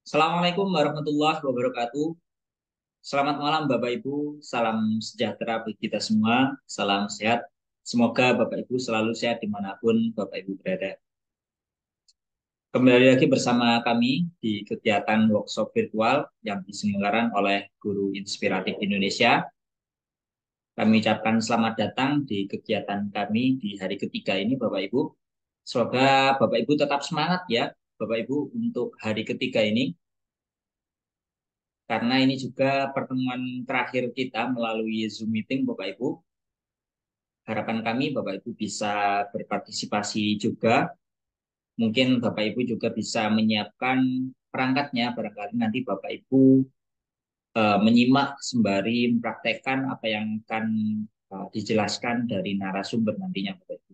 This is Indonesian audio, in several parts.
Assalamualaikum warahmatullahi wabarakatuh. Selamat malam Bapak Ibu, salam sejahtera bagi kita semua, salam sehat. Semoga Bapak Ibu selalu sehat dimanapun Bapak Ibu berada. Kembali lagi bersama kami di kegiatan workshop virtual yang diselenggarakan oleh Guru Inspiratif Indonesia. Kami ucapkan selamat datang di kegiatan kami di hari ketiga ini Bapak Ibu. Semoga Bapak Ibu tetap semangat ya Bapak Ibu untuk hari ketiga ini. Karena ini juga pertemuan terakhir kita melalui Zoom meeting, Bapak Ibu. Harapan kami Bapak Ibu bisa berpartisipasi juga. Mungkin Bapak Ibu juga bisa menyiapkan perangkatnya. Barangkali nanti Bapak Ibu menyimak sembari mempraktekkan apa yang akan dijelaskan dari narasumber nantinya, Bapak Ibu.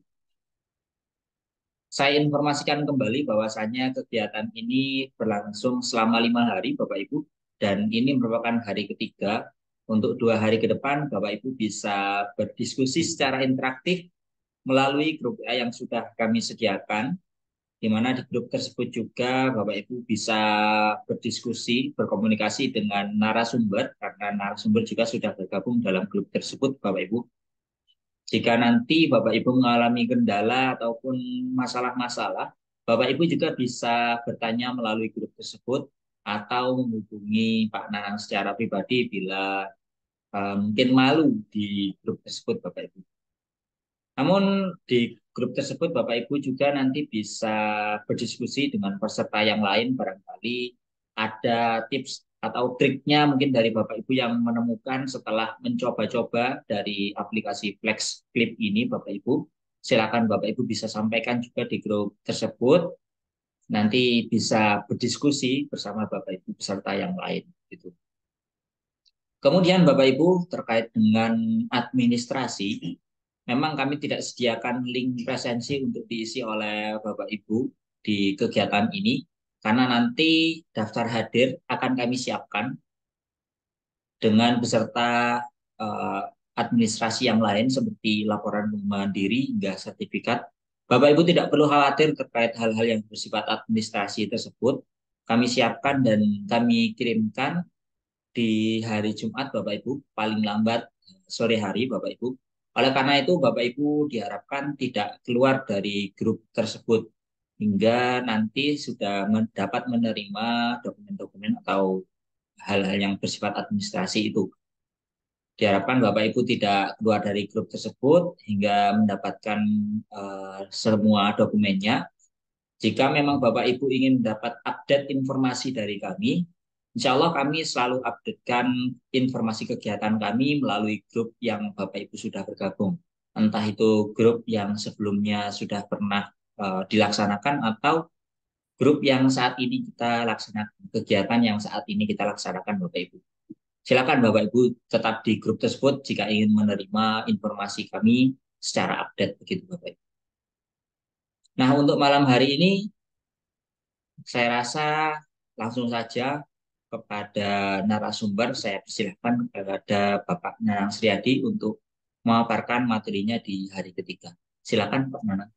Saya informasikan kembali bahwasannya kegiatan ini berlangsung selama 5 hari, Bapak Ibu, dan ini merupakan hari ketiga. Untuk 2 hari ke depan, Bapak Ibu bisa berdiskusi secara interaktif melalui grup A yang sudah kami sediakan, di mana di grup tersebut juga Bapak Ibu bisa berdiskusi, berkomunikasi dengan narasumber, karena narasumber juga sudah bergabung dalam grup tersebut, Bapak Ibu. Jika nanti Bapak Ibu mengalami kendala ataupun masalah-masalah, Bapak Ibu juga bisa bertanya melalui grup tersebut atau menghubungi Pak Nanang secara pribadi bila mungkin malu di grup tersebut, Bapak Ibu. Namun di grup tersebut Bapak Ibu juga nanti bisa berdiskusi dengan peserta yang lain, barangkali ada tips atau triknya mungkin dari Bapak Ibu yang menemukan setelah mencoba-coba dari aplikasi Flex Clip ini, Bapak Ibu. Silakan Bapak Ibu bisa sampaikan juga di grup tersebut. Nanti bisa berdiskusi bersama Bapak Ibu peserta yang lain gitu. Kemudian Bapak Ibu terkait dengan administrasi, memang kami tidak sediakan link presensi untuk diisi oleh Bapak Ibu di kegiatan ini, karena nanti daftar hadir akan kami siapkan dengan beserta eh, administrasi yang lain seperti laporan pengembangan diri hingga sertifikat. Bapak Ibu tidak perlu khawatir terkait hal-hal yang bersifat administrasi tersebut. Kami siapkan dan kami kirimkan di hari Jumat, Bapak Ibu, paling lambat sore hari, Bapak Ibu. Oleh karena itu, Bapak Ibu diharapkan tidak keluar dari grup tersebut hingga nanti sudah dapat menerima dokumen-dokumen atau hal-hal yang bersifat administrasi itu. Diharapkan Bapak Ibu tidak keluar dari grup tersebut hingga mendapatkan semua dokumennya. Jika memang Bapak Ibu ingin mendapat update informasi dari kami, insya Allah kami selalu updatekan informasi kegiatan kami melalui grup yang Bapak Ibu sudah bergabung. Entah itu grup yang sebelumnya sudah pernah dilaksanakan atau grup yang saat ini kita laksanakan, kegiatan yang saat ini kita laksanakan Bapak Ibu. Silakan Bapak Ibu tetap di grup tersebut jika ingin menerima informasi kami secara update begitu Bapak Ibu. Nah, untuk malam hari ini saya rasa langsung saja kepada narasumber saya persilahkan kepada Bapak Nanang Sriadi untuk memaparkan materinya di hari ketiga. Silakan Pak Nanang.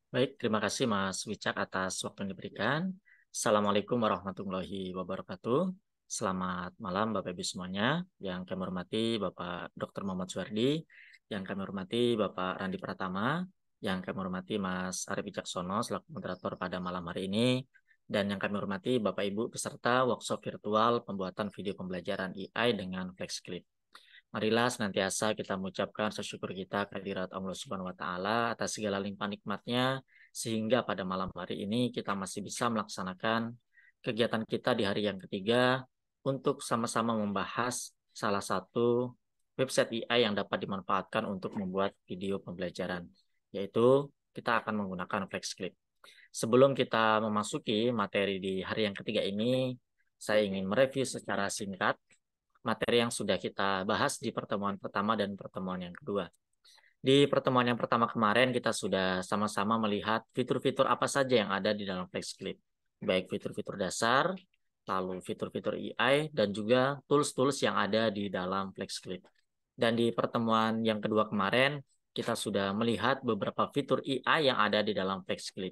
Baik, terima kasih Mas Wicak atas waktu yang diberikan. Assalamualaikum warahmatullahi wabarakatuh. Selamat malam Bapak Ibu semuanya. Yang kami hormati Bapak Dr. Muhammad Suwardi, yang kami hormati Bapak Randi Pratama, yang kami hormati Mas Arif Wicaksono selaku moderator pada malam hari ini, dan yang kami hormati Bapak Ibu peserta workshop virtual pembuatan video pembelajaran AI dengan FlexClip. Marilah senantiasa kita mengucapkan syukur kita kehadirat Allah Subhanahu wa taala atas segala limpah nikmatnya sehingga pada malam hari ini kita masih bisa melaksanakan kegiatan kita di hari yang ketiga untuk sama-sama membahas salah satu website AI yang dapat dimanfaatkan untuk membuat video pembelajaran, yaitu kita akan menggunakan FlexClip. Sebelum kita memasuki materi di hari yang ketiga ini, saya ingin mereview secara singkat materi yang sudah kita bahas di pertemuan pertama dan pertemuan yang kedua. Di pertemuan yang pertama kemarin kita sudah sama-sama melihat fitur-fitur apa saja yang ada di dalam FlexClip, baik fitur-fitur dasar, lalu fitur-fitur AI, dan juga tools-tools yang ada di dalam FlexClip. Dan di pertemuan yang kedua kemarin, kita sudah melihat beberapa fitur AI yang ada di dalam FlexClip.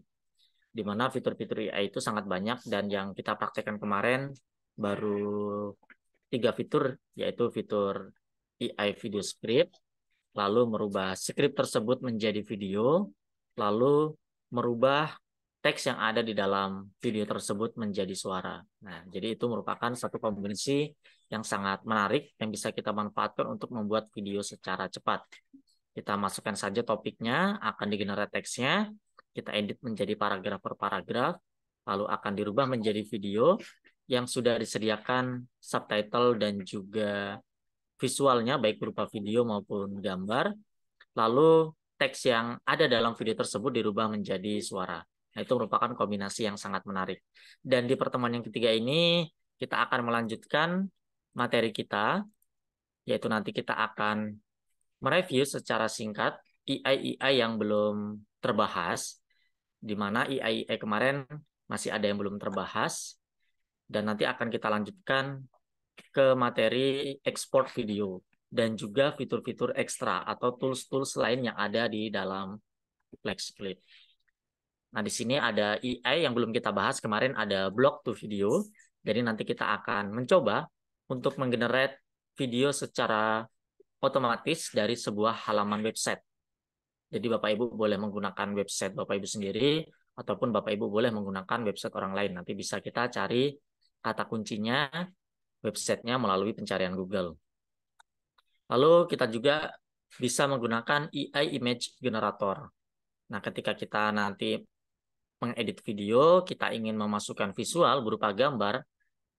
di mana fitur-fitur AI itu sangat banyak dan yang kita praktekkan kemarin baru 3 fitur, yaitu fitur AI video script, lalu merubah script tersebut menjadi video, lalu merubah teks yang ada di dalam video tersebut menjadi suara. Nah, jadi itu merupakan satu kombinasi yang sangat menarik yang bisa kita manfaatkan untuk membuat video secara cepat. Kita masukkan saja topiknya, akan digenerate teksnya, kita edit menjadi paragraf per paragraf, lalu akan dirubah menjadi video yang sudah disediakan subtitle dan juga visualnya, baik berupa video maupun gambar. Lalu teks yang ada dalam video tersebut dirubah menjadi suara. Nah, itu merupakan kombinasi yang sangat menarik. Dan di pertemuan yang ketiga ini, kita akan melanjutkan materi kita, yaitu nanti kita akan mereview secara singkat AI yang belum terbahas, di mana AI kemarin masih ada yang belum terbahas, dan nanti akan kita lanjutkan ke materi ekspor video dan juga fitur-fitur ekstra atau tools-tools lain yang ada di dalam FlexClip. Nah, di sini ada AI yang belum kita bahas kemarin, ada block to video. Jadi nanti kita akan mencoba untuk menggenerate video secara otomatis dari sebuah halaman website. Jadi Bapak Ibu boleh menggunakan website Bapak Ibu sendiri ataupun Bapak Ibu boleh menggunakan website orang lain. Nanti bisa kita cari kata kuncinya websitenya melalui pencarian Google. Lalu kita juga bisa menggunakan AI Image Generator. Nah, ketika kita nanti mengedit video, kita ingin memasukkan visual berupa gambar,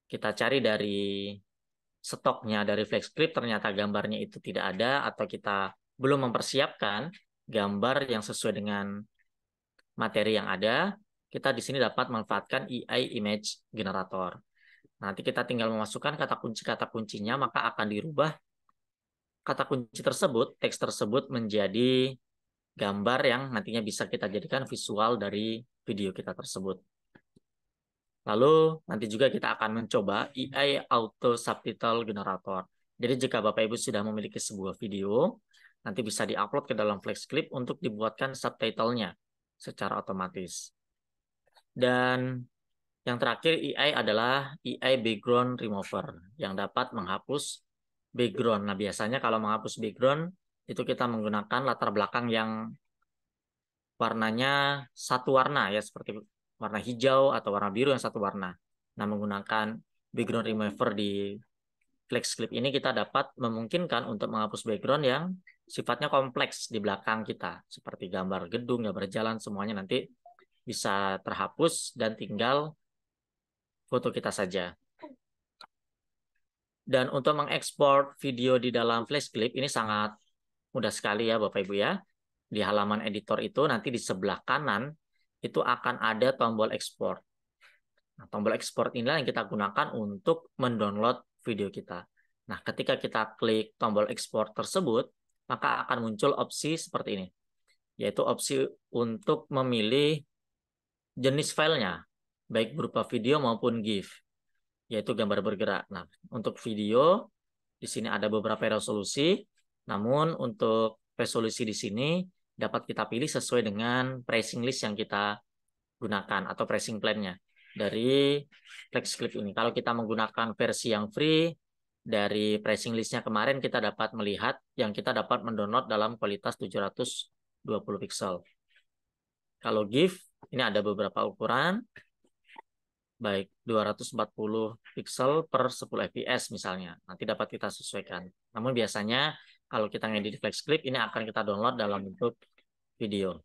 kita cari dari stoknya dari FlexClip, ternyata gambarnya itu tidak ada, atau kita belum mempersiapkan gambar yang sesuai dengan materi yang ada, kita di sini dapat manfaatkan AI Image Generator. Nanti kita tinggal memasukkan kata kuncinya, maka akan dirubah kata kunci tersebut, teks tersebut menjadi gambar yang nantinya bisa kita jadikan visual dari video kita tersebut. Lalu nanti juga kita akan mencoba AI Auto Subtitle Generator. Jadi jika Bapak Ibu sudah memiliki sebuah video, nanti bisa diupload ke dalam FlexClip untuk dibuatkan subtitlenya secara otomatis. Dan yang terakhir AI adalah AI Background Remover yang dapat menghapus background. Nah, biasanya kalau menghapus background itu kita menggunakan latar belakang yang warnanya satu warna ya, seperti warna hijau atau warna biru yang satu warna. Nah, menggunakan background remover di FlexClip ini kita dapat memungkinkan untuk menghapus background yang sifatnya kompleks di belakang kita, seperti gambar gedung, gambar jalan, semuanya nanti bisa terhapus dan tinggal foto kita saja. Dan untuk mengekspor video di dalam FlexClip ini sangat mudah sekali ya Bapak Ibu ya. Di halaman editor itu nanti di sebelah kanan itu akan ada tombol ekspor. Nah, tombol ekspor inilah yang kita gunakan untuk mendownload video kita. Nah, ketika kita klik tombol ekspor tersebut, maka akan muncul opsi seperti ini, yaitu opsi untuk memilih jenis filenya, baik berupa video maupun GIF, yaitu gambar bergerak. Nah, untuk video di sini ada beberapa resolusi, namun untuk resolusi di sini dapat kita pilih sesuai dengan pricing list yang kita gunakan atau pricing plan-nya dari FlexClip ini. Kalau kita menggunakan versi yang free, dari pricing list-nya kemarin kita dapat melihat yang kita dapat mendownload dalam kualitas 720 pixel. Kalau GIF, ini ada beberapa ukuran, baik 240 pixel per 10 fps misalnya. Nanti dapat kita sesuaikan. Namun biasanya kalau kita ngedit di FlexClip, ini akan kita download dalam bentuk video.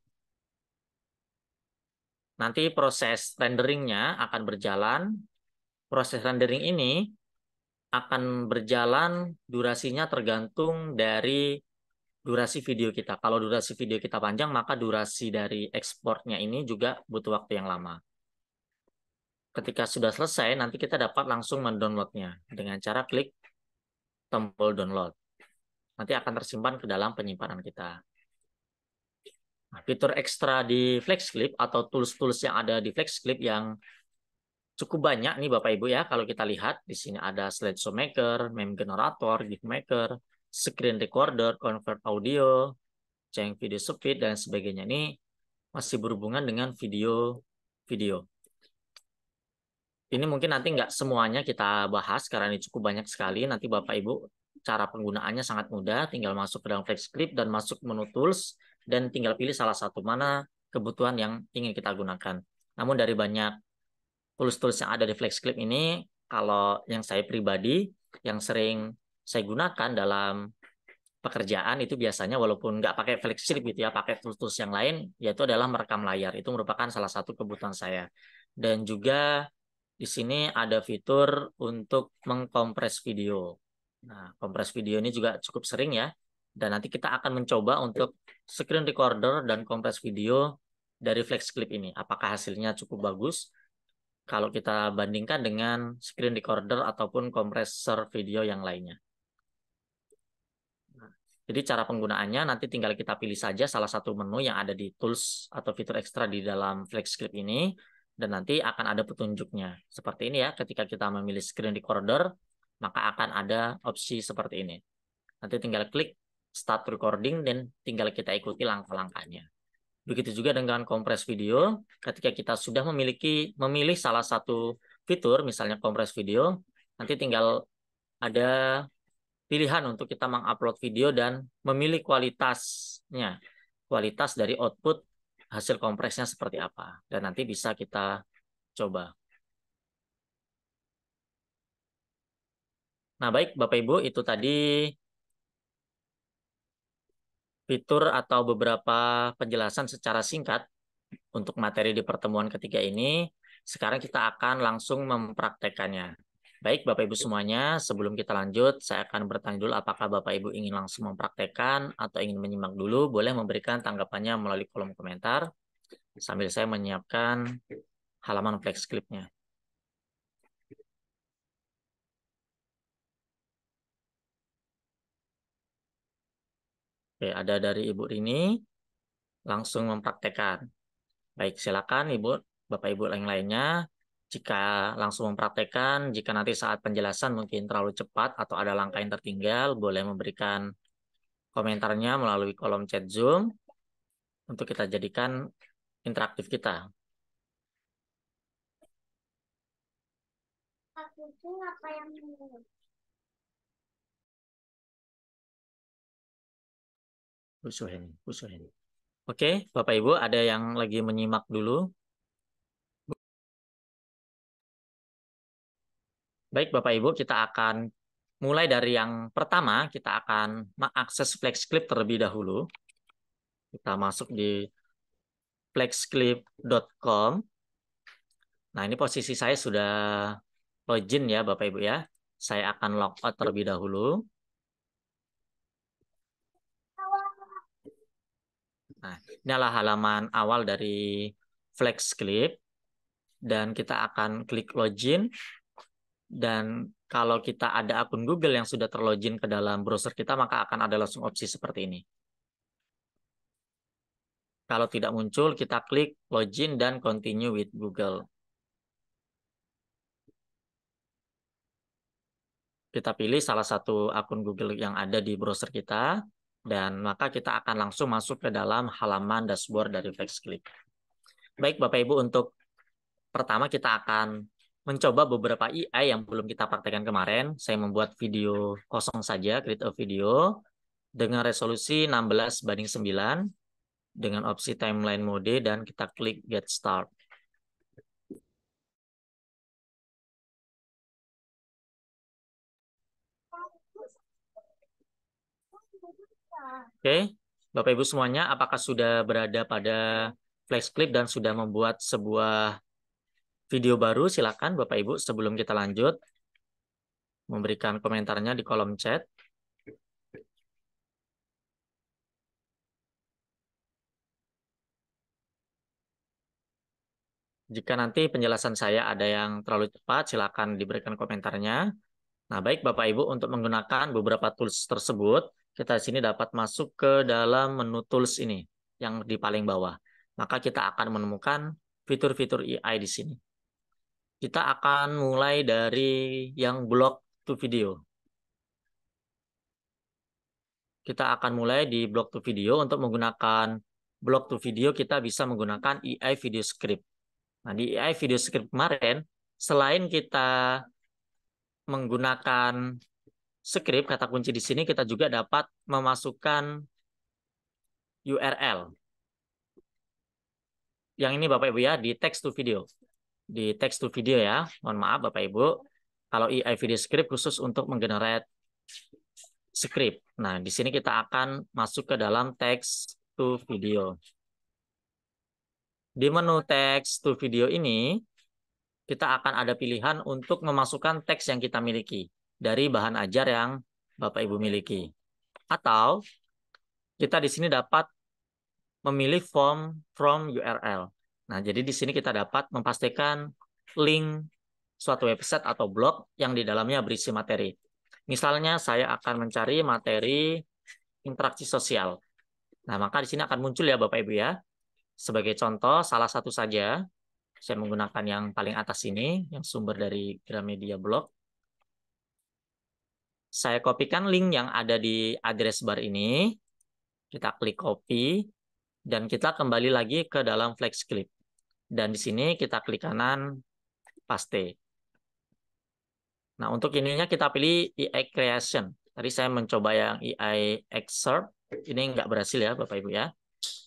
Nanti proses renderingnya akan berjalan. Proses rendering ini akan berjalan, durasinya tergantung dari durasi video kita. Kalau durasi video kita panjang, maka durasi dari ekspornya ini juga butuh waktu yang lama. Ketika sudah selesai, nanti kita dapat langsung mendownloadnya dengan cara klik tombol download. Nanti akan tersimpan ke dalam penyimpanan kita. Nah, fitur ekstra di FlexClip atau tools-tools yang ada di FlexClip yang cukup banyak nih Bapak Ibu ya. Kalau kita lihat di sini ada slideshow maker, meme generator, GIF maker, screen recorder, convert audio, change video speed dan sebagainya. Ini masih berhubungan dengan video video. Ini mungkin nanti nggak semuanya kita bahas karena ini cukup banyak sekali. Nanti Bapak Ibu cara penggunaannya sangat mudah, tinggal masuk ke dalam FlexClip dan masuk menu tools dan tinggal pilih salah satu mana kebutuhan yang ingin kita gunakan. Namun dari banyak tools-tools yang ada di FlexClip ini, kalau yang saya pribadi yang sering saya gunakan dalam pekerjaan itu biasanya walaupun nggak pakai FlexClip gitu ya, pakai tools-tools yang lain, yaitu adalah merekam layar. Itu merupakan salah satu kebutuhan saya. Dan juga di sini ada fitur untuk mengkompres video. Nah, kompres video ini juga cukup sering ya. Dan nanti kita akan mencoba untuk screen recorder dan kompres video dari FlexClip ini. Apakah hasilnya cukup bagus kalau kita bandingkan dengan screen recorder ataupun kompresor video yang lainnya. Jadi cara penggunaannya nanti tinggal kita pilih saja salah satu menu yang ada di tools atau fitur ekstra di dalam FlexClip ini dan nanti akan ada petunjuknya. Seperti ini ya, ketika kita memilih screen recorder, maka akan ada opsi seperti ini. Nanti tinggal klik start recording dan tinggal kita ikuti langkah-langkahnya. Begitu juga dengan kompres video, ketika kita sudah memilih salah satu fitur, misalnya kompres video, nanti tinggal ada pilihan untuk kita mengupload video dan memilih kualitasnya. Kualitas dari output hasil kompresnya seperti apa. Dan nanti bisa kita coba. Nah, baik Bapak Ibu, itu tadi fitur atau beberapa penjelasan secara singkat untuk materi di pertemuan ketiga ini. Sekarang kita akan langsung mempraktekannya. Baik, Bapak Ibu semuanya, sebelum kita lanjut, saya akan bertanya dulu apakah Bapak Ibu ingin langsung mempraktekkan atau ingin menyimak dulu, boleh memberikan tanggapannya melalui kolom komentar, sambil saya menyiapkan halaman FlexClip-nya. Oke, ada dari Ibu Rini, langsung mempraktekkan. Baik, silakan Ibu, Bapak Ibu yang lainnya, jika langsung mempraktekkan, jika nanti saat penjelasan mungkin terlalu cepat atau ada langkah yang tertinggal, boleh memberikan komentarnya melalui kolom chat Zoom untuk kita jadikan interaktif kita. Usuhin. Oke, Bapak Ibu, ada yang lagi menyimak dulu? Baik, Bapak Ibu, kita akan mulai dari yang pertama, kita akan mengakses FlexClip terlebih dahulu. Kita masuk di flexclip.com. Nah, ini posisi saya sudah login ya, Bapak Ibu ya. Saya akan logout terlebih dahulu. Nah, ini adalah halaman awal dari FlexClip. Dan kita akan klik login. Dan kalau kita ada akun Google yang sudah terlogin ke dalam browser kita, maka akan ada langsung opsi seperti ini. Kalau tidak muncul, kita klik login dan continue with Google. Kita pilih salah satu akun Google yang ada di browser kita, dan maka kita akan langsung masuk ke dalam halaman dashboard dari FlexClip. Baik, Bapak Ibu, untuk pertama kita akan mencoba beberapa AI yang belum kita praktekkan kemarin. Saya membuat video kosong saja, create a video, dengan resolusi 16:9, dengan opsi timeline mode, dan kita klik get start. Oke, Bapak Ibu semuanya, apakah sudah berada pada FlexClip dan sudah membuat sebuah video baru? Silakan Bapak Ibu sebelum kita lanjut memberikan komentarnya di kolom chat. Jika nanti penjelasan saya ada yang terlalu cepat, silakan diberikan komentarnya. Nah, baik Bapak Ibu, untuk menggunakan beberapa tools tersebut, kita di sini dapat masuk ke dalam menu tools ini yang di paling bawah. Maka kita akan menemukan fitur-fitur AI di sini. Kita akan mulai dari yang block to video. Kita akan mulai di block to video. Untuk menggunakan block to video, kita bisa menggunakan AI video script. Nah, di AI video script kemarin, selain kita menggunakan script, kata kunci di sini kita juga dapat memasukkan URL. Yang ini Bapak Ibu ya, di text to video. Di text to video ya, mohon maaf Bapak Ibu. Kalau AI video script khusus untuk menggenerate script. Nah, di sini kita akan masuk ke dalam text to video. Di menu text to video ini, kita akan ada pilihan untuk memasukkan teks yang kita miliki dari bahan ajar yang Bapak Ibu miliki. Atau kita di sini dapat memilih form from URL. Nah, jadi di sini kita dapat memastikan link suatu website atau blog yang di dalamnya berisi materi. Misalnya saya akan mencari materi interaksi sosial. Nah, maka di sini akan muncul ya Bapak Ibu ya. Sebagai contoh, salah satu saja, saya menggunakan yang paling atas ini, yang sumber dari Gramedia Blog. Saya kopikan link yang ada di address bar ini. Kita klik copy, dan kita kembali lagi ke dalam flex clip. Dan di sini kita klik kanan, paste. Nah, untuk ininya kita pilih AI Creation. Tadi saya mencoba yang AI Excerpt. Ini nggak berhasil ya, Bapak Ibu ya.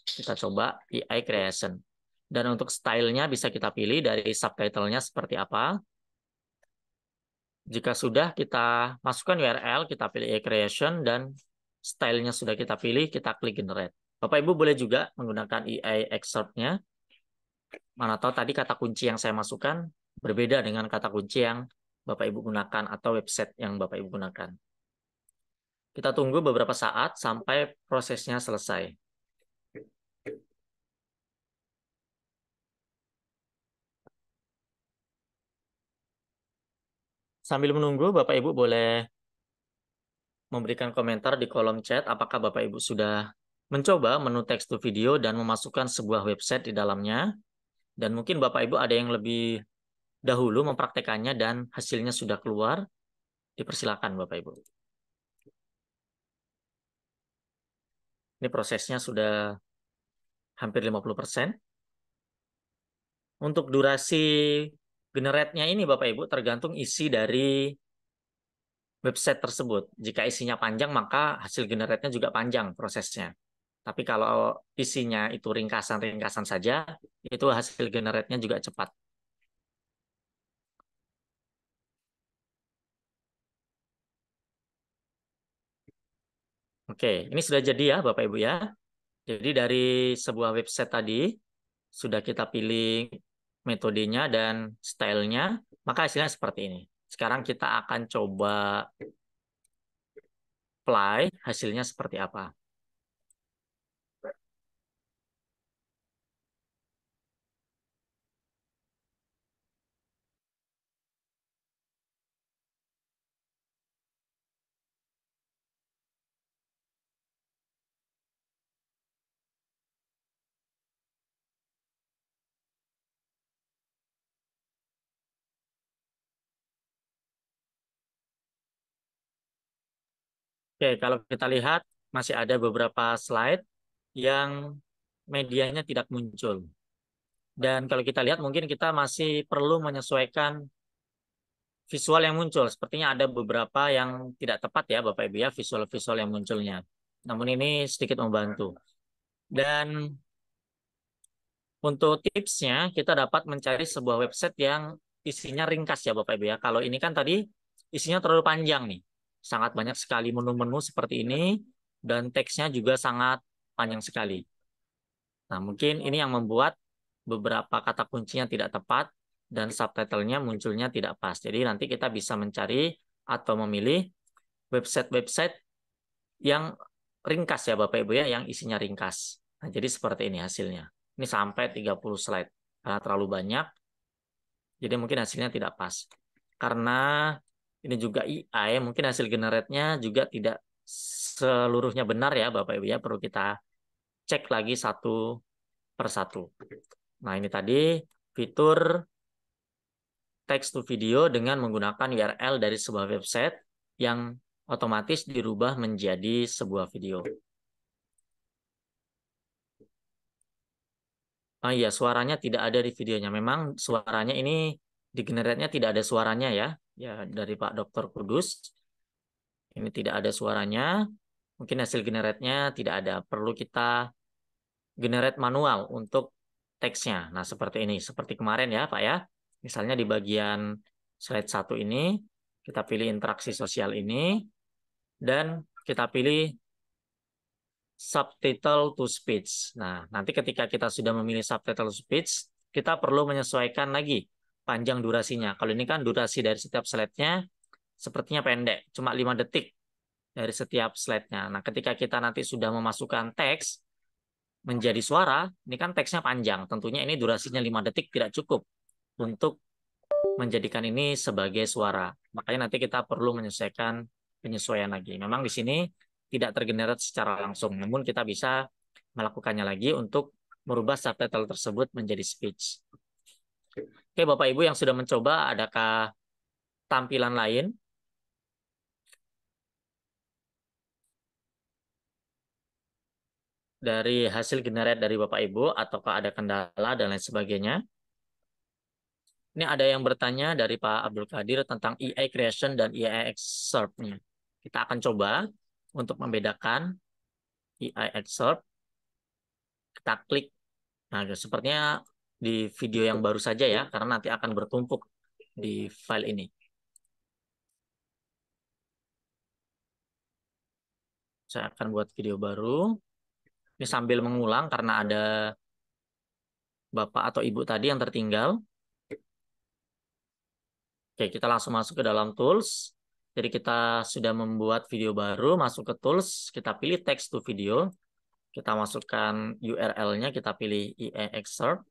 Kita coba AI Creation. Dan untuk stylenya bisa kita pilih dari subtitlenya seperti apa. Jika sudah kita masukkan URL, kita pilih AI Creation, dan stylenya sudah kita pilih, kita klik Generate. Bapak Ibu boleh juga menggunakan AI Excerpt-nya. Mana tahu tadi kata kunci yang saya masukkan berbeda dengan kata kunci yang Bapak Ibu gunakan atau website yang Bapak Ibu gunakan. Kita tunggu beberapa saat sampai prosesnya selesai. Sambil menunggu, Bapak Ibu boleh memberikan komentar di kolom chat apakah Bapak Ibu sudah mencoba menu text to video dan memasukkan sebuah website di dalamnya. Dan mungkin Bapak Ibu ada yang lebih dahulu mempraktekannya dan hasilnya sudah keluar. Dipersilakan Bapak Ibu. Ini prosesnya sudah hampir 50%. Untuk durasi generate-nya ini Bapak Ibu tergantung isi dari website tersebut. Jika isinya panjang maka hasil generate-nya juga panjang prosesnya. Tapi kalau isinya itu ringkasan-ringkasan saja, itu hasil generate-nya juga cepat. Oke, ini sudah jadi ya Bapak Ibu ya. Jadi dari sebuah website tadi, sudah kita pilih metodenya dan stylenya, maka hasilnya seperti ini. Sekarang kita akan coba apply, hasilnya seperti apa. Oke, kalau kita lihat, masih ada beberapa slide yang medianya tidak muncul. Dan kalau kita lihat, mungkin kita masih perlu menyesuaikan visual yang muncul. Sepertinya ada beberapa yang tidak tepat ya, Bapak Ibu ya, visual-visual yang munculnya. Namun ini sedikit membantu. Dan untuk tipsnya, kita dapat mencari sebuah website yang isinya ringkas ya Bapak Ibu ya. Kalau ini kan tadi isinya terlalu panjang nih. Sangat banyak sekali menu-menu seperti ini, dan teksnya juga sangat panjang sekali. Nah, mungkin ini yang membuat beberapa kata kuncinya tidak tepat dan subtitlenya munculnya tidak pas. Jadi nanti kita bisa mencari atau memilih website-website yang ringkas ya Bapak Ibu ya, yang isinya ringkas. Nah, jadi seperti ini hasilnya. Ini sampai 30 slide. Karena terlalu banyak, jadi mungkin hasilnya tidak pas. Karena ini juga AI, mungkin hasil generate-nya juga tidak seluruhnya benar ya Bapak Ibu ya. Perlu kita cek lagi satu per satu. Nah, ini tadi fitur text to video dengan menggunakan URL dari sebuah website yang otomatis dirubah menjadi sebuah video. Oh iya, suaranya tidak ada di videonya. Memang suaranya ini di generate-nya tidak ada suaranya ya. Ya, dari Pak Dokter Kudus. Ini tidak ada suaranya. Mungkin hasil generate-nya tidak ada. Perlu kita generate manual untuk teksnya. Nah, seperti ini. Seperti kemarin ya, Pak ya. Misalnya di bagian slide 1 ini, kita pilih interaksi sosial ini, dan kita pilih subtitle to speech. Nah, nanti ketika kita sudah memilih subtitle to speech, kita perlu menyesuaikan lagi panjang durasinya. Kalau ini kan durasi dari setiap slide-nya sepertinya pendek, cuma 5 detik dari setiap slide-nya. Nah, ketika kita nanti sudah memasukkan teks menjadi suara, ini kan teksnya panjang. Tentunya ini durasinya 5 detik tidak cukup untuk menjadikan ini sebagai suara. Makanya nanti kita perlu menyesuaikan penyesuaian lagi. Memang di sini tidak tergenerate secara langsung, namun kita bisa melakukannya lagi untuk merubah subtitle tersebut menjadi speech. Oke, Bapak Ibu yang sudah mencoba, adakah tampilan lain? Dari hasil generate dari Bapak Ibu, ataukah ada kendala dan lain sebagainya? Ini ada yang bertanya dari Pak Abdul Qadir tentang EA creation dan EA excerpt-nya. Kita akan coba untuk membedakan EA excerpt. Kita klik. Nah, sepertinya di video yang baru saja ya, karena nanti akan bertumpuk di file ini. Saya akan buat video baru. Ini sambil mengulang karena ada Bapak atau Ibu tadi yang tertinggal. Oke, kita langsung masuk ke dalam tools. Jadi kita sudah membuat video baru, masuk ke tools, kita pilih text to video, kita masukkan URL-nya, kita pilih EA excerpt,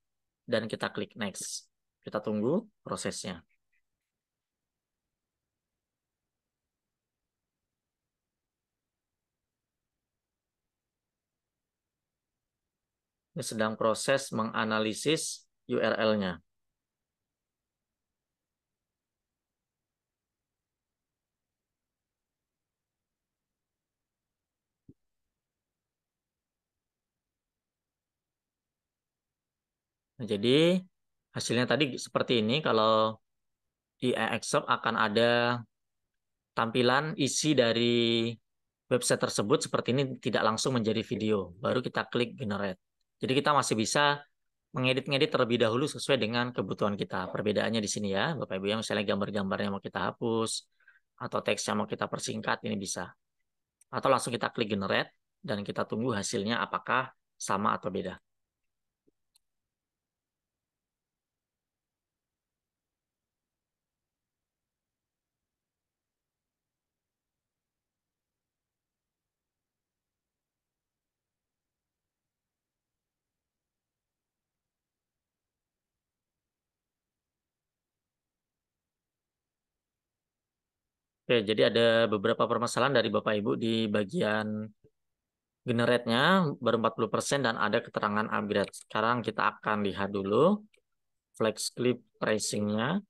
dan kita klik next. Kita tunggu prosesnya. Ini sedang proses menganalisis URL-nya. Nah, jadi hasilnya tadi seperti ini. Kalau di excerpt akan ada tampilan isi dari website tersebut seperti ini, tidak langsung menjadi video. Baru kita klik generate. Jadi kita masih bisa mengedit-ngedit terlebih dahulu sesuai dengan kebutuhan kita. Perbedaannya di sini ya, Bapak Ibu, yang misalnya gambar-gambarnya mau kita hapus atau teksnya mau kita persingkat, ini bisa. Atau langsung kita klik generate dan kita tunggu hasilnya apakah sama atau beda. Oke, jadi ada beberapa permasalahan dari Bapak Ibu di bagian generate-nya baru 40% dan ada keterangan upgrade. Sekarang kita akan lihat dulu flex clip pricing-nya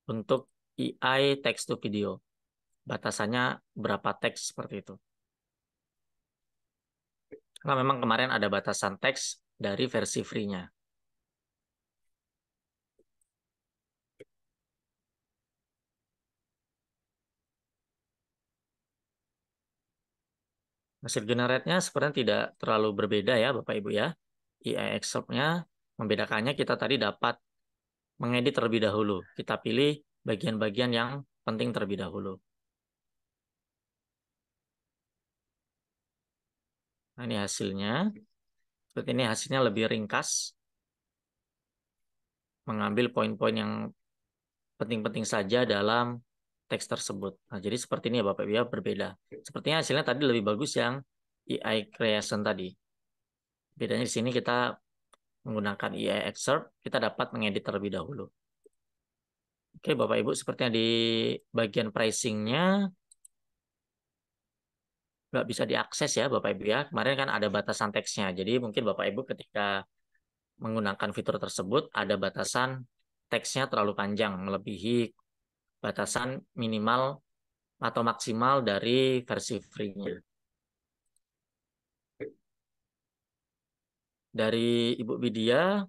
untuk EI text to video. Batasannya berapa teks seperti itu. Karena memang kemarin ada batasan teks dari versi free-nya. Hasil generate-nya sebenarnya tidak terlalu berbeda ya Bapak Ibu ya. EI excerpt-nya membedakannya kita tadi dapat mengedit terlebih dahulu. Kita pilih bagian-bagian yang penting terlebih dahulu. Nah, ini hasilnya. Seperti ini hasilnya lebih ringkas. Mengambil poin-poin yang penting-penting saja dalam teks tersebut. Nah, jadi seperti ini ya Bapak Ibu ya, berbeda. Sepertinya hasilnya tadi lebih bagus yang EI creation tadi. Bedanya di sini kita menggunakan EI excerpt, kita dapat mengedit terlebih dahulu. Oke, Bapak Ibu, sepertinya di bagian pricing-nya nggak bisa diakses ya Bapak Ibu ya. Kemarin kan ada batasan teksnya. Jadi mungkin Bapak Ibu ketika menggunakan fitur tersebut ada batasan teksnya terlalu panjang, melebihi batasan minimal atau maksimal dari versi free-nya. Dari Ibu Widya,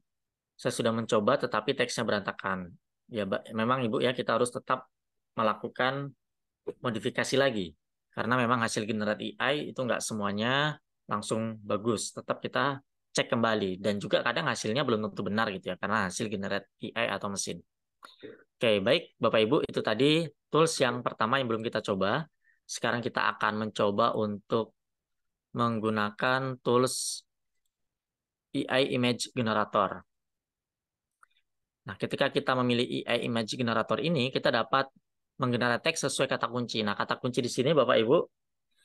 saya sudah mencoba tetapi teksnya berantakan. Ya, memang Ibu ya, kita harus tetap melakukan modifikasi lagi. Karena memang hasil generate AI itu nggak semuanya langsung bagus. Tetap kita cek kembali. Dan juga kadang hasilnya belum tentu benar gitu ya, karena hasil generate AI atau mesin. Oke, baik Bapak Ibu, itu tadi tools yang pertama yang belum kita coba. Sekarang kita akan mencoba untuk menggunakan tools AI Image Generator. Nah, ketika kita memilih AI Image Generator ini, kita dapat menggenerate teks sesuai kata kunci. Nah, kata kunci di sini Bapak Ibu,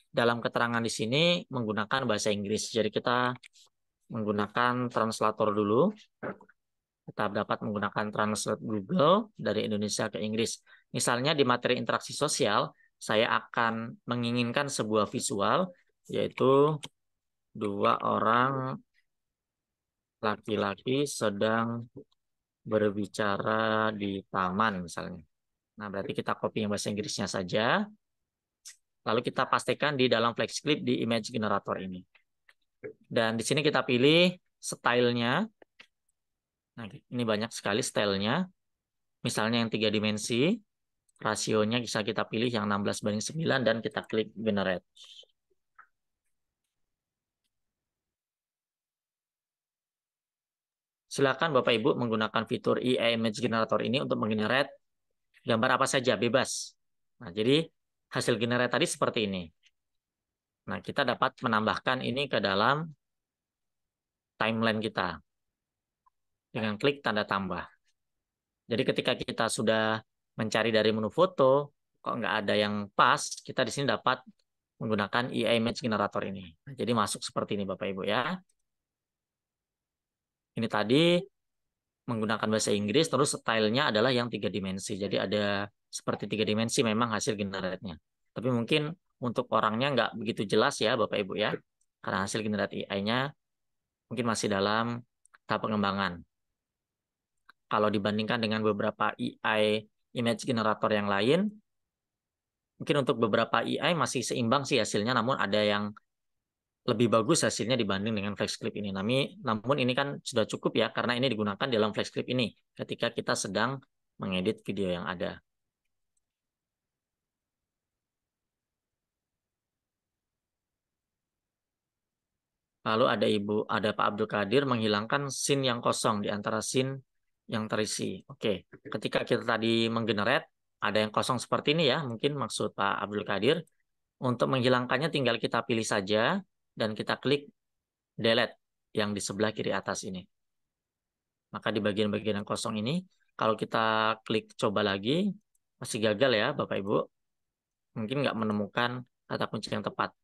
dalam keterangan di sini menggunakan bahasa Inggris. Jadi kita menggunakan translator dulu. Kita dapat menggunakan translate Google dari Indonesia ke Inggris. Misalnya di materi interaksi sosial, saya akan menginginkan sebuah visual, yaitu dua orang laki-laki sedang berbicara di taman misalnya. Nah, berarti kita copy yang bahasa Inggrisnya saja. Lalu kita pastikan di dalam flex clip di image generator ini. Dan di sini kita pilih stylenya. Nah, ini banyak sekali stylenya. Misalnya yang 3 dimensi, rasionya bisa kita pilih yang 16:9 dan kita klik generate. Silakan Bapak Ibu menggunakan fitur AI Image Generator ini untuk menggenerate gambar apa saja, bebas. Nah, jadi hasil generate tadi seperti ini. Nah, kita dapat menambahkan ini ke dalam timeline kita dengan klik tanda tambah. Jadi ketika kita sudah mencari dari menu foto, kok nggak ada yang pas, kita di sini dapat menggunakan AI Image Generator ini. Nah, jadi masuk seperti ini Bapak Ibu ya. Ini tadi menggunakan bahasa Inggris, terus stylenya adalah yang 3 dimensi. Jadi ada seperti 3 dimensi memang hasil generate-nya. Tapi mungkin untuk orangnya nggak begitu jelas ya Bapak Ibu ya. Karena hasil generate AI-nya mungkin masih dalam tahap pengembangan. Kalau dibandingkan dengan beberapa AI image generator yang lain, mungkin untuk beberapa AI masih seimbang sih hasilnya, namun ada yang lebih bagus hasilnya dibanding dengan FlexClip ini. Namun ini kan sudah cukup ya, karena ini digunakan dalam FlexClip ini ketika kita sedang mengedit video yang ada. Lalu ada Pak Abdul Qadir menghilangkan scene yang kosong di antara scene yang terisi. Oke, ketika kita tadi menggenerate, ada yang kosong seperti ini ya, mungkin maksud Pak Abdul Qadir. Untuk menghilangkannya tinggal kita pilih saja dan kita klik delete yang di sebelah kiri atas ini. Maka di bagian-bagian yang kosong ini, kalau kita klik coba lagi, masih gagal ya Bapak Ibu. Mungkin nggak menemukan kata kunci yang tepat.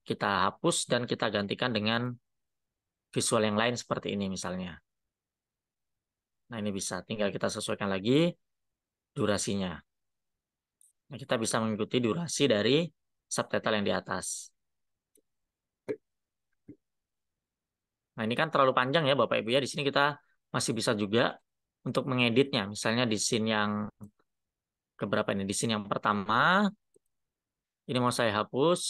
Kita hapus dan kita gantikan dengan visual yang lain seperti ini misalnya. Nah ini bisa, tinggal kita sesuaikan lagi durasinya. Nah, kita bisa mengikuti durasi dari subtitle yang di atas. Nah, ini kan terlalu panjang ya Bapak Ibu ya. Di sini kita masih bisa juga untuk mengeditnya. Misalnya di scene yang keberapa ini? Di scene yang pertama, ini mau saya hapus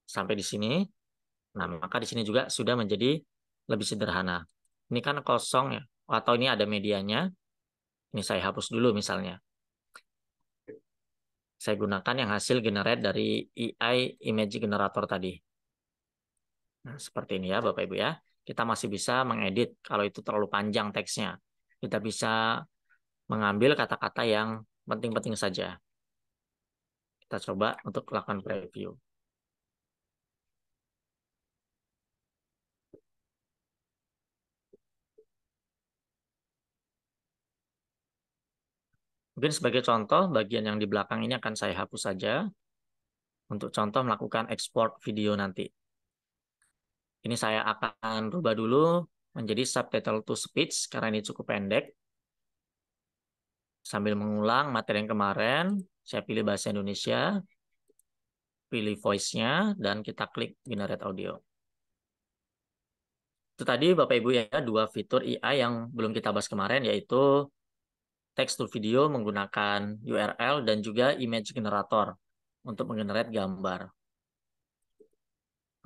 sampai di sini. Nah, maka di sini juga sudah menjadi lebih sederhana. Ini kan kosong ya, atau ini ada medianya. Ini saya hapus dulu misalnya. Saya gunakan yang hasil generate dari AI Image Generator tadi. Nah, seperti ini ya Bapak Ibu ya. Kita masih bisa mengedit kalau itu terlalu panjang teksnya. Kita bisa mengambil kata-kata yang penting-penting saja. Kita coba untuk lakukan preview. Mungkin sebagai contoh, bagian yang di belakang ini akan saya hapus saja. Untuk contoh melakukan export video nanti. Ini saya akan rubah dulu menjadi subtitle to speech karena ini cukup pendek. Sambil mengulang materi yang kemarin, saya pilih bahasa Indonesia, pilih voice-nya, dan kita klik generate audio. Itu tadi Bapak Ibu ya, dua fitur AI yang belum kita bahas kemarin, yaitu text to video menggunakan URL dan juga image generator untuk menggenerate gambar.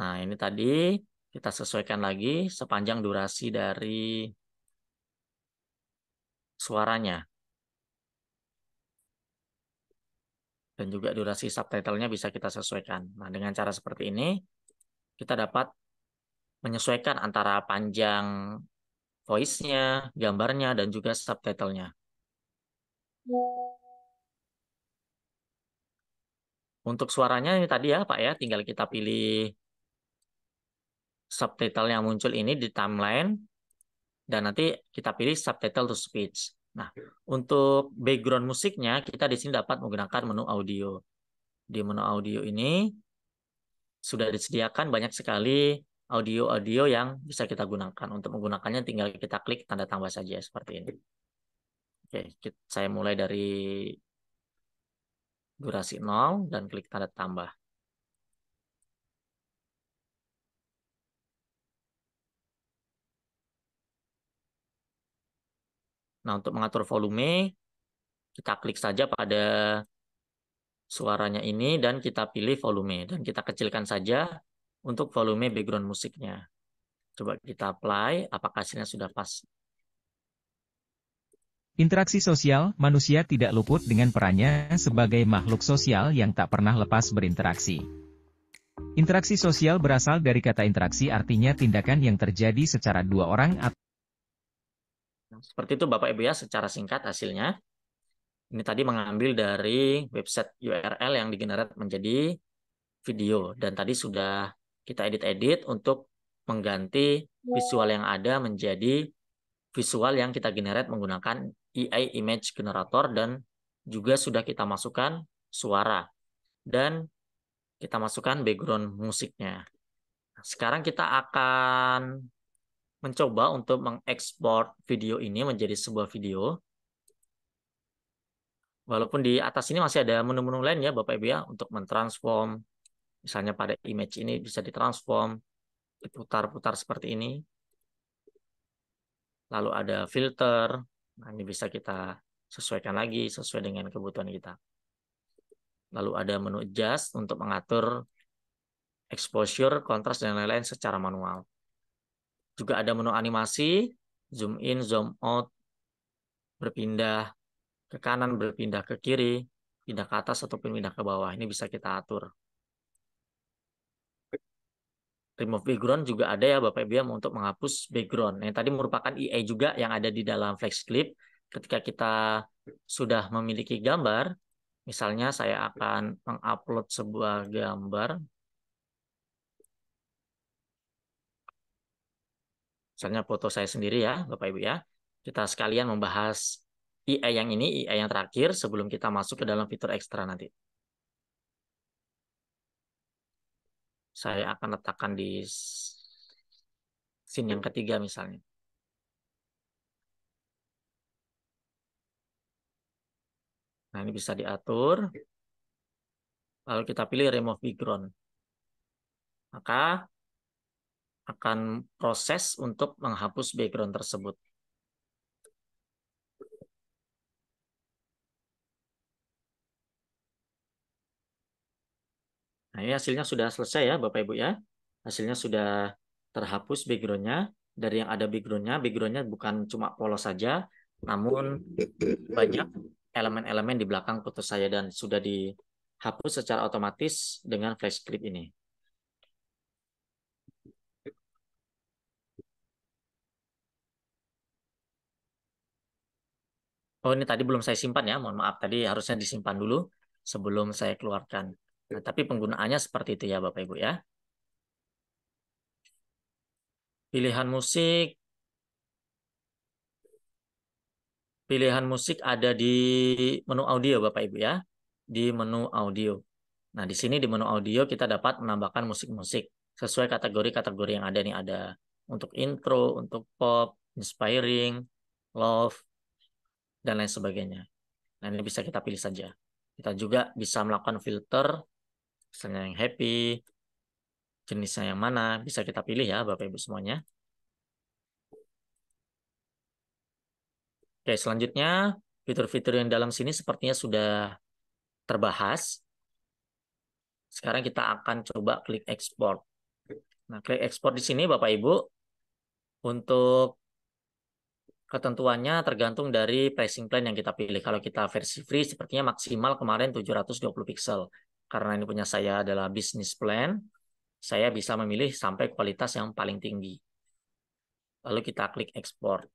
Nah, ini tadi kita sesuaikan lagi sepanjang durasi dari suaranya. Dan juga durasi subtitlenya bisa kita sesuaikan. Nah, dengan cara seperti ini, kita dapat menyesuaikan antara panjang voice-nya, gambarnya, dan juga subtitlenya. Untuk suaranya ini tadi ya, Pak ya, tinggal kita pilih subtitle yang muncul ini di timeline, dan nanti kita pilih subtitle to speech. Nah, untuk background musiknya, kita di sini dapat menggunakan menu audio. Di menu audio ini sudah disediakan banyak sekali audio-audio yang bisa kita gunakan. Untuk menggunakannya tinggal kita klik tanda tambah saja seperti ini. Oke, saya mulai dari durasi 0 dan klik tanda tambah. Nah, untuk mengatur volume, kita klik saja pada suaranya ini dan kita pilih volume. Dan kita kecilkan saja untuk volume background musiknya. Coba kita apply, apakah hasilnya sudah pas. Interaksi sosial, manusia tidak luput dengan perannya sebagai makhluk sosial yang tak pernah lepas berinteraksi. Interaksi sosial berasal dari kata interaksi, artinya tindakan yang terjadi secara dua orang atau Nah, seperti itu Bapak Ibu ya, secara singkat hasilnya. Ini tadi mengambil dari website URL yang digenerate menjadi video. Dan tadi sudah kita edit-edit untuk mengganti visual yang ada menjadi visual yang kita generate menggunakan AI Image Generator, dan juga sudah kita masukkan suara. Dan kita masukkan background musiknya. Sekarang kita akan mencoba untuk mengekspor video ini menjadi sebuah video. Walaupun di atas ini masih ada menu-menu lain ya Bapak Ibu ya, untuk mentransform. Misalnya pada image ini bisa ditransform, diputar-putar seperti ini. Lalu ada filter. Nah, ini bisa kita sesuaikan lagi sesuai dengan kebutuhan kita. Lalu ada menu adjust untuk mengatur exposure, kontras, dan lain-lain secara manual. Juga ada menu animasi, zoom in, zoom out, berpindah ke kanan, berpindah ke kiri, pindah ke atas, ataupun pindah ke bawah. Ini bisa kita atur. Remove background juga ada ya Bapak Ibu ya, untuk menghapus background. Yang tadi merupakan EA juga yang ada di dalam FlexClip. Ketika kita sudah memiliki gambar, misalnya saya akan mengupload sebuah gambar. Misalnya foto saya sendiri ya Bapak Ibu ya. Kita sekalian membahas EA yang ini, EA yang terakhir sebelum kita masuk ke dalam fitur ekstra nanti. Saya akan letakkan di scene yang ketiga misalnya. Nah, ini bisa diatur. Lalu kita pilih remove background. Maka akan proses untuk menghapus background tersebut. Nah, ini hasilnya sudah selesai ya Bapak Ibu ya. Hasilnya sudah terhapus backgroundnya. Dari yang ada backgroundnya bukan cuma polos saja, namun banyak elemen-elemen di belakang foto saya, dan sudah dihapus secara otomatis dengan flash clip ini. Oh, ini tadi belum saya simpan ya, mohon maaf. Tadi harusnya disimpan dulu sebelum saya keluarkan. Nah, tapi penggunaannya seperti itu ya Bapak Ibu ya. Pilihan musik. Pilihan musik ada di menu audio Bapak Ibu ya. Di menu audio. Nah, di sini di menu audio kita dapat menambahkan musik-musik sesuai kategori-kategori yang ada nih. Ada untuk intro, untuk pop, inspiring, love, dan lain sebagainya. Nah, ini bisa kita pilih saja. Kita juga bisa melakukan filter, misalnya yang happy, jenisnya yang mana, bisa kita pilih ya Bapak Ibu semuanya. Oke, selanjutnya fitur-fitur yang dalam sini sepertinya sudah terbahas. Sekarang kita akan coba klik export. Nah, klik ekspor di sini Bapak Ibu. Untuk ketentuannya tergantung dari pricing plan yang kita pilih. Kalau kita versi free sepertinya maksimal kemarin 720 pixel. Karena ini punya saya adalah business plan, saya bisa memilih sampai kualitas yang paling tinggi. Lalu kita klik ekspor.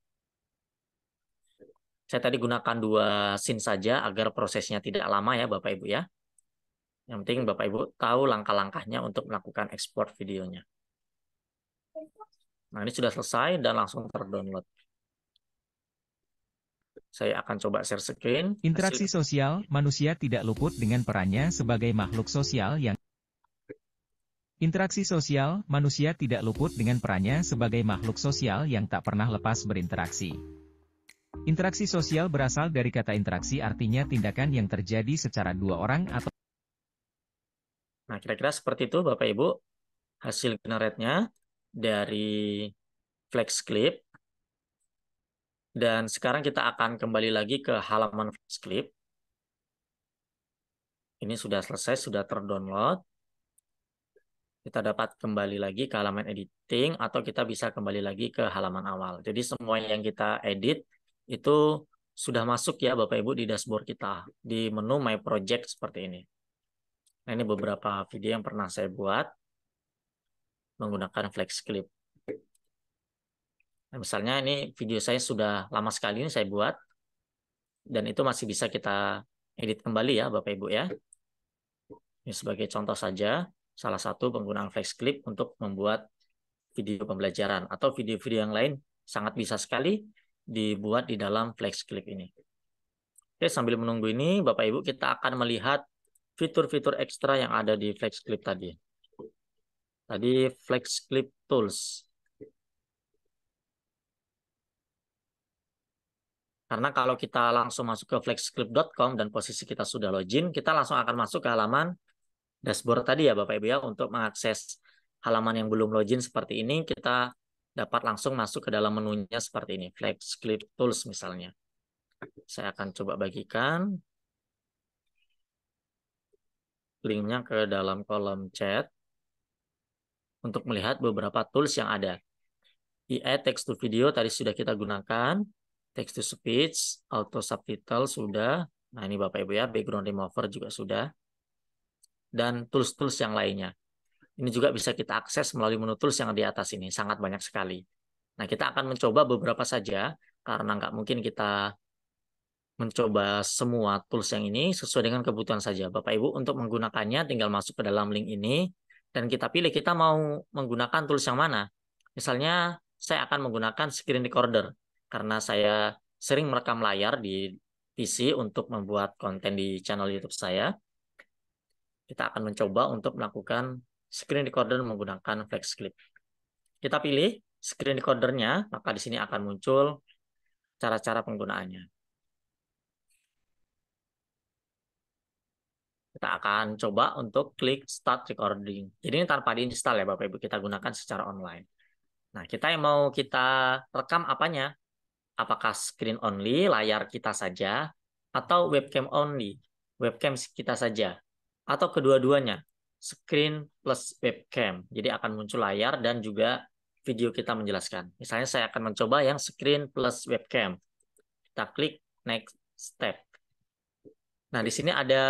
Saya tadi gunakan 2 scene saja agar prosesnya tidak lama ya Bapak Ibu ya. Yang penting Bapak Ibu tahu langkah-langkahnya untuk melakukan ekspor videonya. Nah, ini sudah selesai dan langsung terdownload. Saya akan coba share screen. Interaksi sosial, manusia tidak luput dengan perannya sebagai makhluk sosial yang Interaksi sosial, manusia tidak luput dengan perannya sebagai makhluk sosial yang tak pernah lepas berinteraksi. Interaksi sosial berasal dari kata interaksi, artinya tindakan yang terjadi secara dua orang atau Nah, kira-kira seperti itu Bapak Ibu hasil generate-nya dari Flex Clip. Dan sekarang kita akan kembali lagi ke halaman Flex Clip. Ini sudah selesai, sudah terdownload. Kita dapat kembali lagi ke halaman editing atau kita bisa kembali lagi ke halaman awal. Jadi semua yang kita edit itu sudah masuk ya Bapak Ibu di dashboard kita di menu My Project seperti ini. Nah, ini beberapa video yang pernah saya buat menggunakan Flex Clip. Nah, misalnya ini video saya sudah lama sekali ini saya buat dan itu masih bisa kita edit kembali ya Bapak Ibu ya. Ini sebagai contoh saja salah satu penggunaan Flex Clip untuk membuat video pembelajaran atau video-video yang lain sangat bisa sekali dibuat di dalam Flex Clip ini. Oke, sambil menunggu ini Bapak Ibu kita akan melihat fitur-fitur ekstra yang ada di Flex Clip tadi. Tadi Flex Clip Tools. Karena kalau kita langsung masuk ke flexclip.com dan posisi kita sudah login, kita langsung akan masuk ke halaman dashboard tadi ya Bapak Ibu ya. Untuk mengakses halaman yang belum login seperti ini, kita dapat langsung masuk ke dalam menunya seperti ini. Flexclip Tools misalnya. Saya akan coba bagikan linknya ke dalam kolom chat untuk melihat beberapa tools yang ada. AI text to video tadi sudah kita gunakan. Text to speech, auto subtitle sudah. Nah ini Bapak Ibu ya, background remover juga sudah. Dan tools-tools yang lainnya. Ini juga bisa kita akses melalui menu tools yang di atas ini. Sangat banyak sekali. Nah kita akan mencoba beberapa saja. Karena nggak mungkin kita mencoba semua tools yang ini sesuai dengan kebutuhan saja. Bapak Ibu untuk menggunakannya tinggal masuk ke dalam link ini. Dan kita pilih kita mau menggunakan tools yang mana. Misalnya saya akan menggunakan screen recorder. Karena saya sering merekam layar di PC untuk membuat konten di channel YouTube saya. Kita akan mencoba untuk melakukan screen recorder menggunakan Flex Clip. Kita pilih screen recordernya, maka di sini akan muncul cara-cara penggunaannya. Kita akan coba untuk klik Start Recording. Jadi ini tanpa diinstal ya Bapak Ibu, kita gunakan secara online. Nah, kita yang mau kita rekam apanya? Apakah screen only, layar kita saja, atau webcam only, webcam kita saja, atau kedua-duanya, screen plus webcam. Jadi akan muncul layar dan juga video kita menjelaskan. Misalnya saya akan mencoba yang screen plus webcam. Kita klik next step. Nah, di sini ada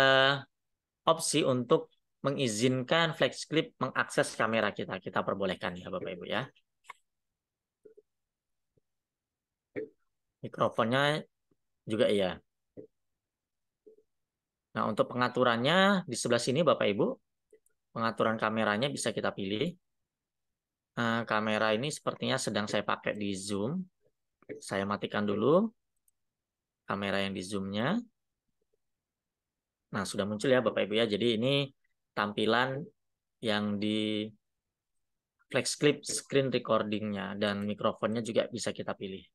opsi untuk mengizinkan Flex Clip mengakses kamera kita. Kita perbolehkan ya Bapak Ibu ya. Mikrofonnya juga iya. Nah, untuk pengaturannya di sebelah sini Bapak Ibu, pengaturan kameranya bisa kita pilih. Nah, kamera ini sepertinya sedang saya pakai di zoom. Saya matikan dulu kamera yang di zoom-nya. Nah, sudah muncul ya Bapak Ibu ya. Jadi ini tampilan yang di Flex Clip screen recording-nya dan mikrofonnya juga bisa kita pilih.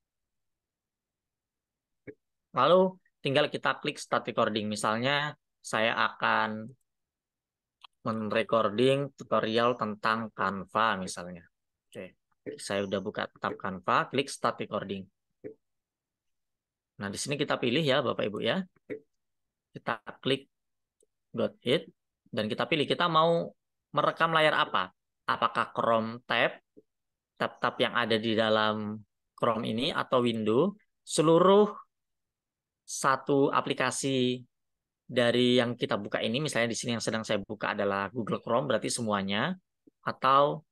Lalu tinggal kita klik start recording. Misalnya saya akan men-recording tutorial tentang Canva misalnya. Oke, saya udah buka tab Canva, klik start recording. Nah, di sini kita pilih ya Bapak Ibu ya. Kita klik got it dan kita pilih kita mau merekam layar apa. apakah Chrome tab yang ada di dalam Chrome ini atau window, seluruh satu aplikasi dari yang kita buka ini, misalnya di sini yang sedang saya buka adalah Google Chrome, berarti semuanya, atau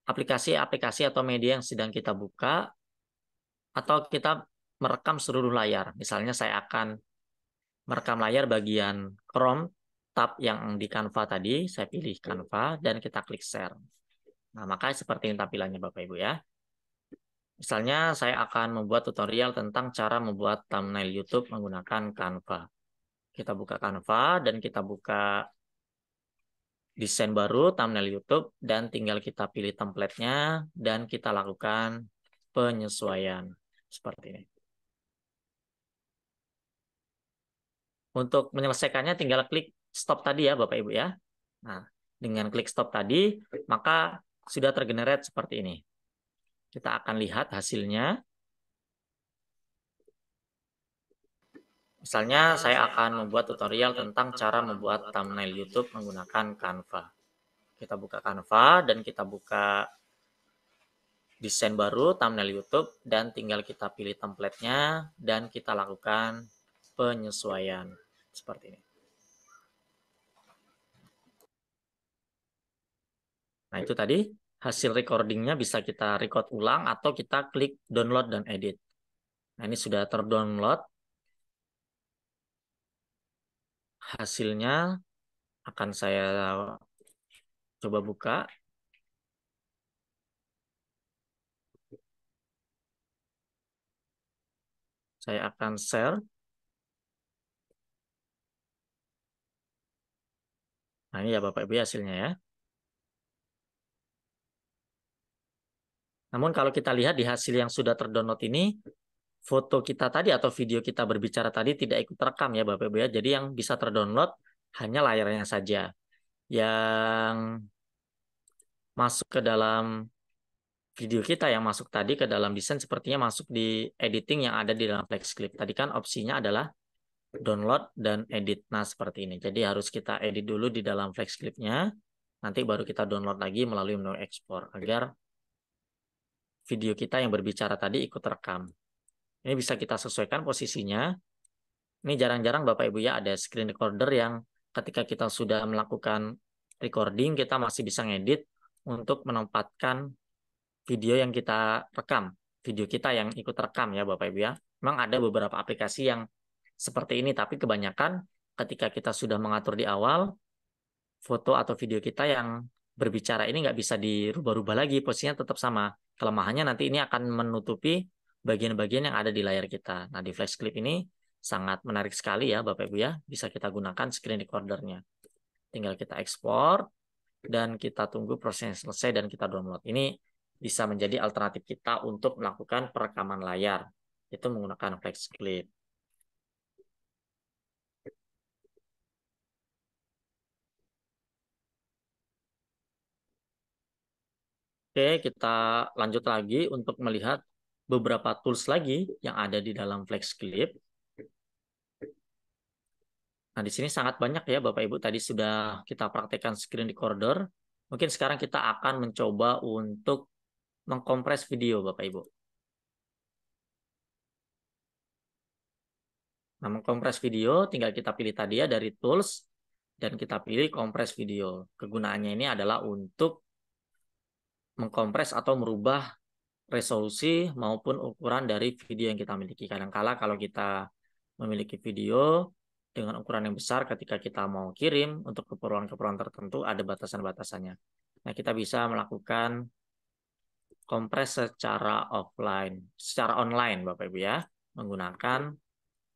aplikasi-aplikasi atau media yang sedang kita buka, atau kita merekam seluruh layar. Misalnya saya akan merekam layar bagian Chrome, tab yang di Canva tadi, saya pilih Canva, dan kita klik share. Nah, maka seperti ini tampilannya Bapak Ibu ya. Misalnya saya akan membuat tutorial tentang cara membuat thumbnail YouTube menggunakan Canva. Kita buka Canva dan kita buka desain baru, thumbnail YouTube, dan tinggal kita pilih template-nya dan kita lakukan penyesuaian seperti ini. Untuk menyelesaikannya tinggal klik stop tadi ya Bapak Ibu ya. Nah, dengan klik stop tadi, maka sudah tergenerate seperti ini. Kita akan lihat hasilnya. Misalnya saya akan membuat tutorial tentang cara membuat thumbnail YouTube menggunakan Canva. Kita buka Canva dan kita buka desain baru, thumbnail YouTube, dan tinggal kita pilih template-nya dan kita lakukan penyesuaian seperti ini. Nah, itu tadi hasil recordingnya bisa kita record ulang atau kita klik download dan edit. Nah, ini sudah terdownload. Hasilnya akan saya coba buka. Saya akan share. Nah, ini ya Bapak Ibu hasilnya ya. Namun kalau kita lihat di hasil yang sudah terdownload ini, foto kita tadi atau video kita berbicara tadi tidak ikut rekam ya Bapak Ibu ya. Jadi yang bisa terdownload hanya layarnya saja. Yang masuk ke dalam video kita yang masuk tadi ke dalam desain sepertinya masuk di editing yang ada di dalam FlexClip. Tadi kan opsinya adalah download dan edit. Nah, seperti ini. Jadi harus kita edit dulu di dalam FlexClip-nya. Nanti baru kita download lagi melalui menu ekspor agar video kita yang berbicara tadi ikut rekam. Ini bisa kita sesuaikan posisinya. Ini jarang-jarang Bapak Ibu ya ada screen recorder yang ketika kita sudah melakukan recording, kita masih bisa ngedit untuk menempatkan video yang kita rekam. Video kita yang ikut rekam ya Bapak Ibu ya. Memang ada beberapa aplikasi yang seperti ini, tapi kebanyakan ketika kita sudah mengatur di awal, foto atau video kita yang berbicara ini nggak bisa dirubah-rubah lagi, posisinya tetap sama. Kelemahannya nanti ini akan menutupi bagian-bagian yang ada di layar kita. Nah, di FlexClip ini sangat menarik sekali ya Bapak Ibu ya, bisa kita gunakan screen recordernya. Tinggal kita ekspor dan kita tunggu prosesnya selesai dan kita download. Ini bisa menjadi alternatif kita untuk melakukan perekaman layar. Itu menggunakan FlexClip. Oke, kita lanjut lagi untuk melihat beberapa tools lagi yang ada di dalam FlexClip. Nah, di sini sangat banyak ya Bapak Ibu. Tadi sudah kita praktekkan screen recorder. Mungkin sekarang kita akan mencoba untuk mengkompres video Bapak Ibu. Nah, mengkompres video tinggal kita pilih tadi ya dari tools dan kita pilih kompres video. Kegunaannya ini adalah untuk mengkompres atau merubah resolusi maupun ukuran dari video yang kita miliki. Kadang-kala kalau kita memiliki video dengan ukuran yang besar ketika kita mau kirim untuk keperluan-keperluan tertentu ada batasan-batasannya. Nah, kita bisa melakukan kompres secara offline, secara online Bapak Ibu ya, menggunakan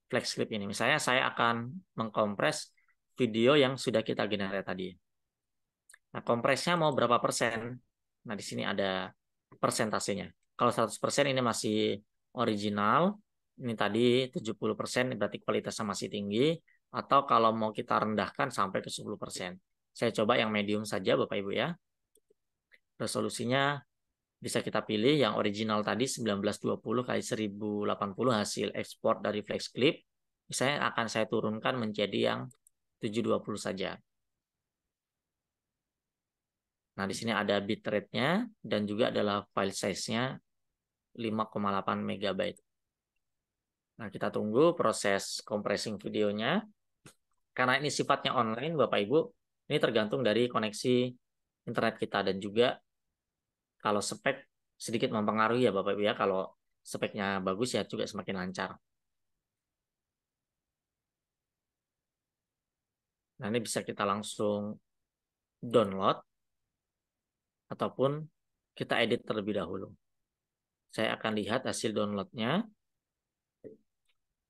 FlexClip ini. Misalnya saya akan mengkompres video yang sudah kita generate tadi. Nah, kompresnya mau berapa persen? Nah, di sini ada persentasenya. Kalau 100% ini masih original, ini tadi 70% berarti kualitasnya masih tinggi, atau kalau mau kita rendahkan sampai ke 10%. Saya coba yang medium saja Bapak Ibu ya. Resolusinya bisa kita pilih yang original tadi 1920 kali 1080 hasil ekspor dari FlexClip. Misalnya akan saya turunkan menjadi yang 720 saja. Nah, di sini ada bitrate-nya dan juga adalah file size-nya 5,8 MB. Nah, kita tunggu proses compressing videonya. Karena ini sifatnya online, Bapak Ibu, ini tergantung dari koneksi internet kita dan juga kalau spek sedikit mempengaruhi ya Bapak Ibu ya. Kalau speknya bagus ya juga semakin lancar. Nah, ini bisa kita langsung download ataupun kita edit terlebih dahulu. Saya akan lihat hasil downloadnya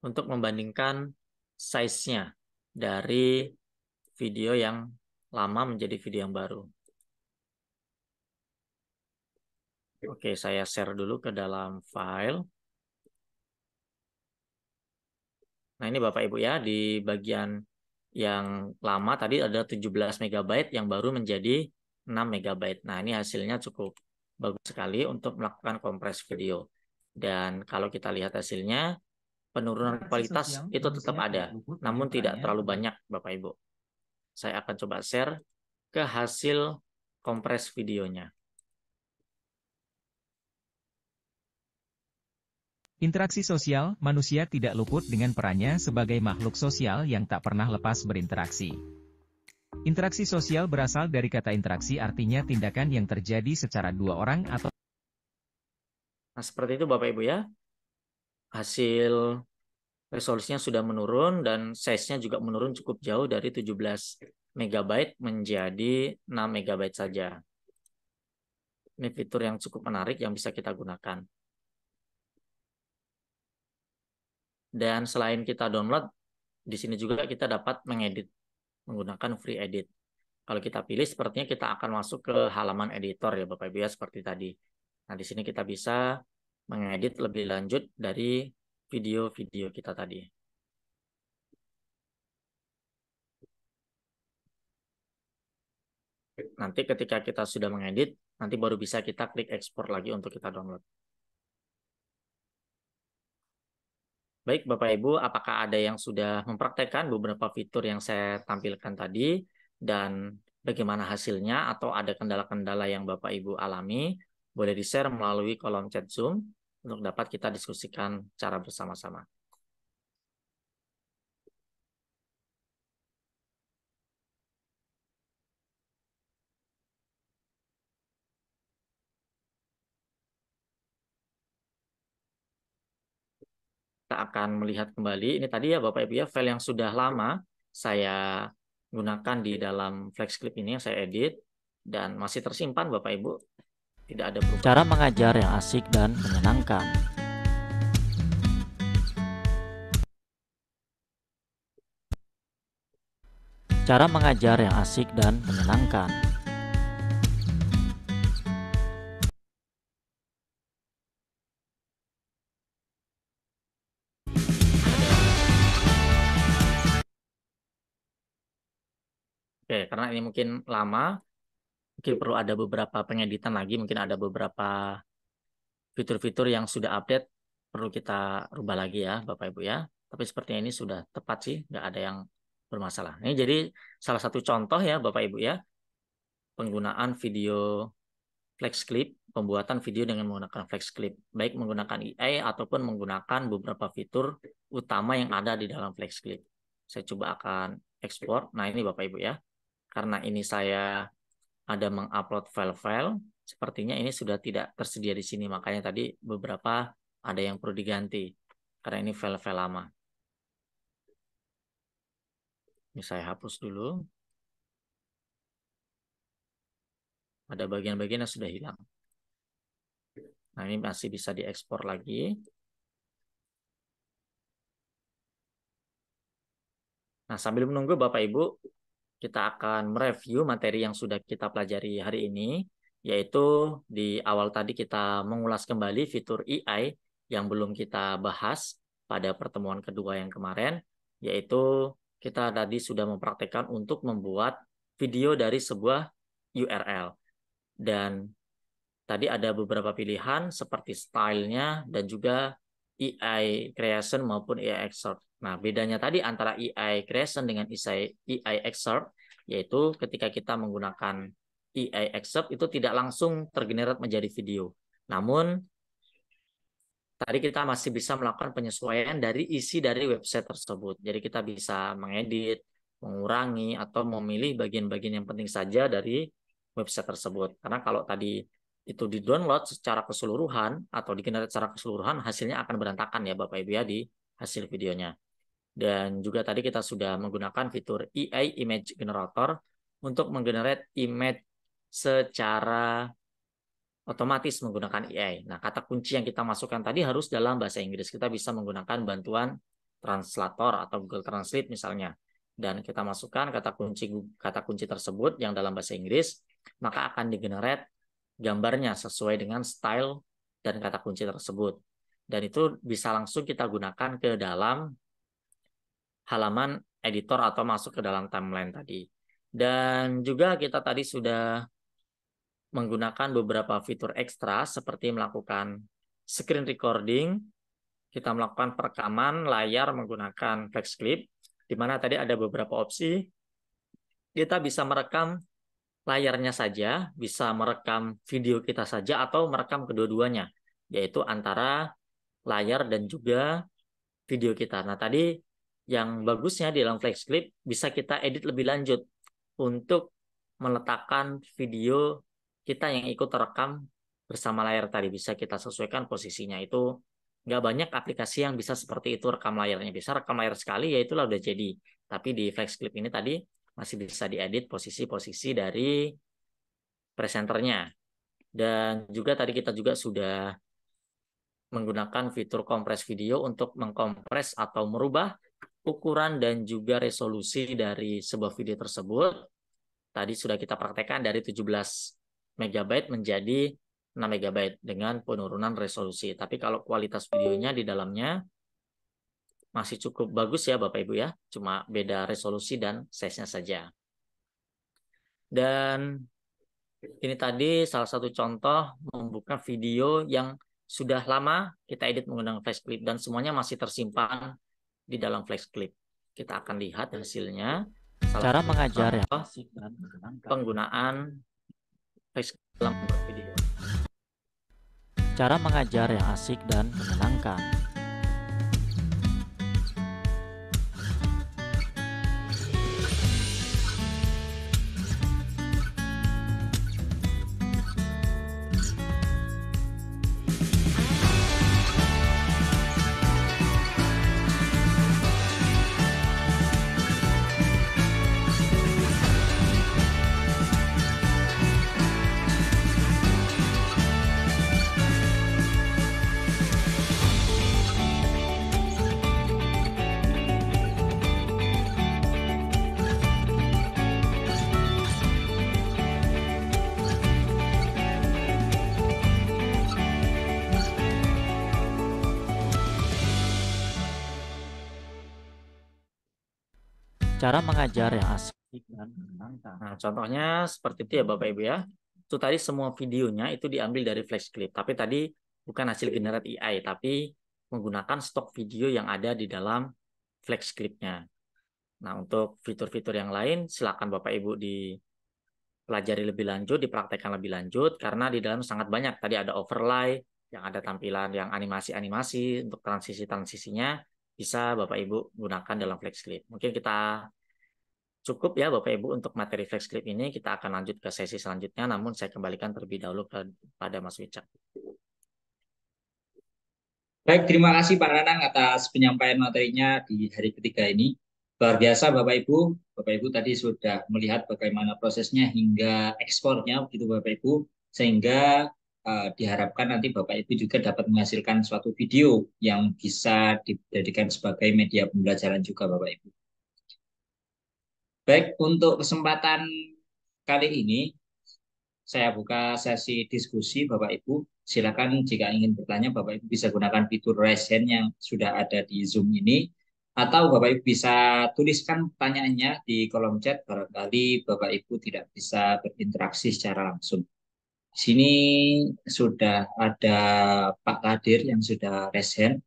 untuk membandingkan size-nya dari video yang lama menjadi video yang baru. Oke, saya share dulu ke dalam file. Nah, ini Bapak Ibu ya, di bagian yang lama tadi ada 17 MB, yang baru menjadi 6 MB. Nah, ini hasilnya cukup bagus sekali untuk melakukan kompres video. Dan kalau kita lihat hasilnya, penurunan kualitas itu tetap ada, namun tidak terlalu banyak Bapak Ibu. Saya akan coba share ke hasil kompres videonya. Interaksi sosial, manusia tidak luput dengan perannya sebagai makhluk sosial yang tak pernah lepas berinteraksi. Interaksi sosial berasal dari kata interaksi, artinya tindakan yang terjadi secara dua orang atau... Nah, seperti itu Bapak Ibu ya. Hasil resolusinya sudah menurun dan size-nya juga menurun cukup jauh dari 17 MB menjadi 6 MB saja. Ini fitur yang cukup menarik yang bisa kita gunakan. Dan selain kita download, di sini juga kita dapat mengedit menggunakan free edit. Kalau kita pilih, sepertinya kita akan masuk ke halaman editor ya Bapak Ibu ya, seperti tadi. Nah, di sini kita bisa mengedit lebih lanjut dari video-video kita tadi. Nanti ketika kita sudah mengedit, nanti baru bisa kita klik ekspor lagi untuk kita download. Baik Bapak Ibu, apakah ada yang sudah mempraktekkan beberapa fitur yang saya tampilkan tadi dan bagaimana hasilnya atau ada kendala-kendala yang Bapak Ibu alami? Boleh di-share melalui kolom chat Zoom untuk dapat kita diskusikan cara bersama-sama. Kita akan melihat kembali, ini tadi ya Bapak Ibu ya, file yang sudah lama saya gunakan di dalam flex clip ini yang saya edit dan masih tersimpan Bapak Ibu, tidak ada perubahan. Cara mengajar yang asik dan menyenangkan. Cara mengajar yang asik dan menyenangkan. Oke, karena ini mungkin lama, mungkin perlu ada beberapa pengeditan lagi, mungkin ada beberapa fitur-fitur yang sudah update, perlu kita rubah lagi ya Bapak Ibu ya. Tapi sepertinya ini sudah tepat sih, nggak ada yang bermasalah. Ini jadi salah satu contoh ya Bapak Ibu ya, penggunaan video flex clip, pembuatan video dengan menggunakan flex clip, baik menggunakan AI ataupun menggunakan beberapa fitur utama yang ada di dalam flex clip. Saya coba akan ekspor. Nah ini Bapak Ibu ya, karena ini saya ada mengupload file-file, sepertinya ini sudah tidak tersedia di sini, makanya tadi beberapa ada yang perlu diganti, karena ini file-file lama. Ini saya hapus dulu. Ada bagian-bagian yang sudah hilang. Nah, ini masih bisa diekspor lagi. Nah, sambil menunggu Bapak Ibu, kita akan mereview materi yang sudah kita pelajari hari ini, yaitu di awal tadi kita mengulas kembali fitur AI yang belum kita bahas pada pertemuan kedua yang kemarin, yaitu kita tadi sudah mempraktekkan untuk membuat video dari sebuah URL. Dan tadi ada beberapa pilihan seperti stylenya dan juga AI creation maupun AI excerpt. Nah, bedanya tadi antara AI creation dengan AI excerpt, yaitu ketika kita menggunakan AI excerpt itu tidak langsung tergenerate menjadi video. Namun tadi kita masih bisa melakukan penyesuaian dari isi dari website tersebut. Jadi kita bisa mengedit, mengurangi, atau memilih bagian-bagian yang penting saja dari website tersebut. Karena kalau tadi itu di-download secara keseluruhan atau di-generate secara keseluruhan, hasilnya akan berantakan ya Bapak Ibu ya di hasil videonya. Dan juga tadi kita sudah menggunakan fitur AI Image Generator untuk menggenerate image secara otomatis menggunakan AI. Nah, kata kunci yang kita masukkan tadi harus dalam bahasa Inggris. Kita bisa menggunakan bantuan translator atau Google Translate misalnya. Dan kita masukkan kata kunci tersebut yang dalam bahasa Inggris, maka akan digenerate gambarnya sesuai dengan style dan kata kunci tersebut. Dan itu bisa langsung kita gunakan ke dalam halaman editor atau masuk ke dalam timeline tadi. Dan juga kita tadi sudah menggunakan beberapa fitur ekstra seperti melakukan screen recording, kita melakukan perekaman layar menggunakan flex clip, di mana tadi ada beberapa opsi. Kita bisa merekam layarnya saja, bisa merekam video kita saja, atau merekam kedua-duanya, yaitu antara layar dan juga video kita. Nah, tadi yang bagusnya di dalam flex clip bisa kita edit lebih lanjut untuk meletakkan video kita yang ikut terekam bersama layar tadi. Bisa kita sesuaikan posisinya. Itu nggak banyak aplikasi yang bisa seperti itu rekam layarnya. Bisa rekam layar sekali, ya itulah udah jadi. Tapi di flex clip ini tadi masih bisa diedit posisi-posisi dari presenternya. Dan juga tadi kita juga sudah menggunakan fitur kompres video untuk mengkompres atau merubah ukuran dan juga resolusi dari sebuah video tersebut. Tadi sudah kita praktekkan dari 17 MB menjadi 6 MB dengan penurunan resolusi. Tapi kalau kualitas videonya di dalamnya masih cukup bagus ya Bapak Ibu ya. Cuma beda resolusi dan size-nya saja. Dan ini tadi salah satu contoh membuka video yang sudah lama kita edit menggunakan flash clip dan semuanya masih tersimpan di dalam flash clip. Kita akan lihat hasilnya. Cara mengajar yang penggunaan flash clip dalam membuat video. Cara mengajar yang asik dan menyenangkan. Cara mengajar yang asik dan menyenangkan. Nah, contohnya seperti itu ya Bapak Ibu ya. Itu tadi semua videonya itu diambil dari flash clip. Tapi tadi bukan hasil generate AI, tapi menggunakan stok video yang ada di dalam flash clipnya. Nah, untuk fitur-fitur yang lain, silakan Bapak Ibu dipelajari lebih lanjut, dipraktekkan lebih lanjut, karena di dalam sangat banyak. Tadi ada overlay, yang ada tampilan yang animasi-animasi, untuk transisi-transisinya, bisa Bapak Ibu gunakan dalam flex clip. Mungkin kita cukup ya Bapak Ibu untuk materi flex clip ini. Kita akan lanjut ke sesi selanjutnya, namun saya kembalikan terlebih dahulu kepada Mas Wicak. Baik, terima kasih Pak Nanang atas penyampaian materinya di hari ketiga ini. Luar biasa Bapak Ibu tadi sudah melihat bagaimana prosesnya hingga ekspornya begitu Bapak Ibu, sehingga diharapkan nanti Bapak Ibu juga dapat menghasilkan suatu video yang bisa dijadikan sebagai media pembelajaran juga Bapak Ibu. Baik, untuk kesempatan kali ini saya buka sesi diskusi Bapak Ibu. Silakan jika ingin bertanya Bapak Ibu bisa gunakan fitur raise hand yang sudah ada di Zoom ini, atau Bapak Ibu bisa tuliskan pertanyaannya di kolom chat, barangkali Bapak Ibu tidak bisa berinteraksi secara langsung. Di sini sudah ada Pak Kadir yang sudah raise hand.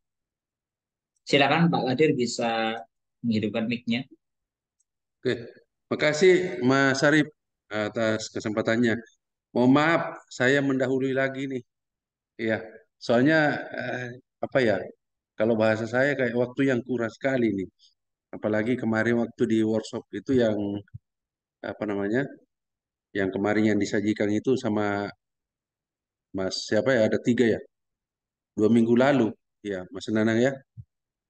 Silakan Pak Kadir bisa menghidupkan mic-nya. Oke, makasih Mas Arif. atas kesempatannya. Mohon maaf, saya mendahului lagi nih. Iya, soalnya apa ya? Kalau bahasa saya kayak waktu yang kurang sekali nih. Apalagi kemarin waktu di workshop itu yang apa namanya? Yang kemarin yang disajikan itu sama Mas siapa ya? Ada tiga ya. 2 minggu lalu, ya Mas Nanang ya.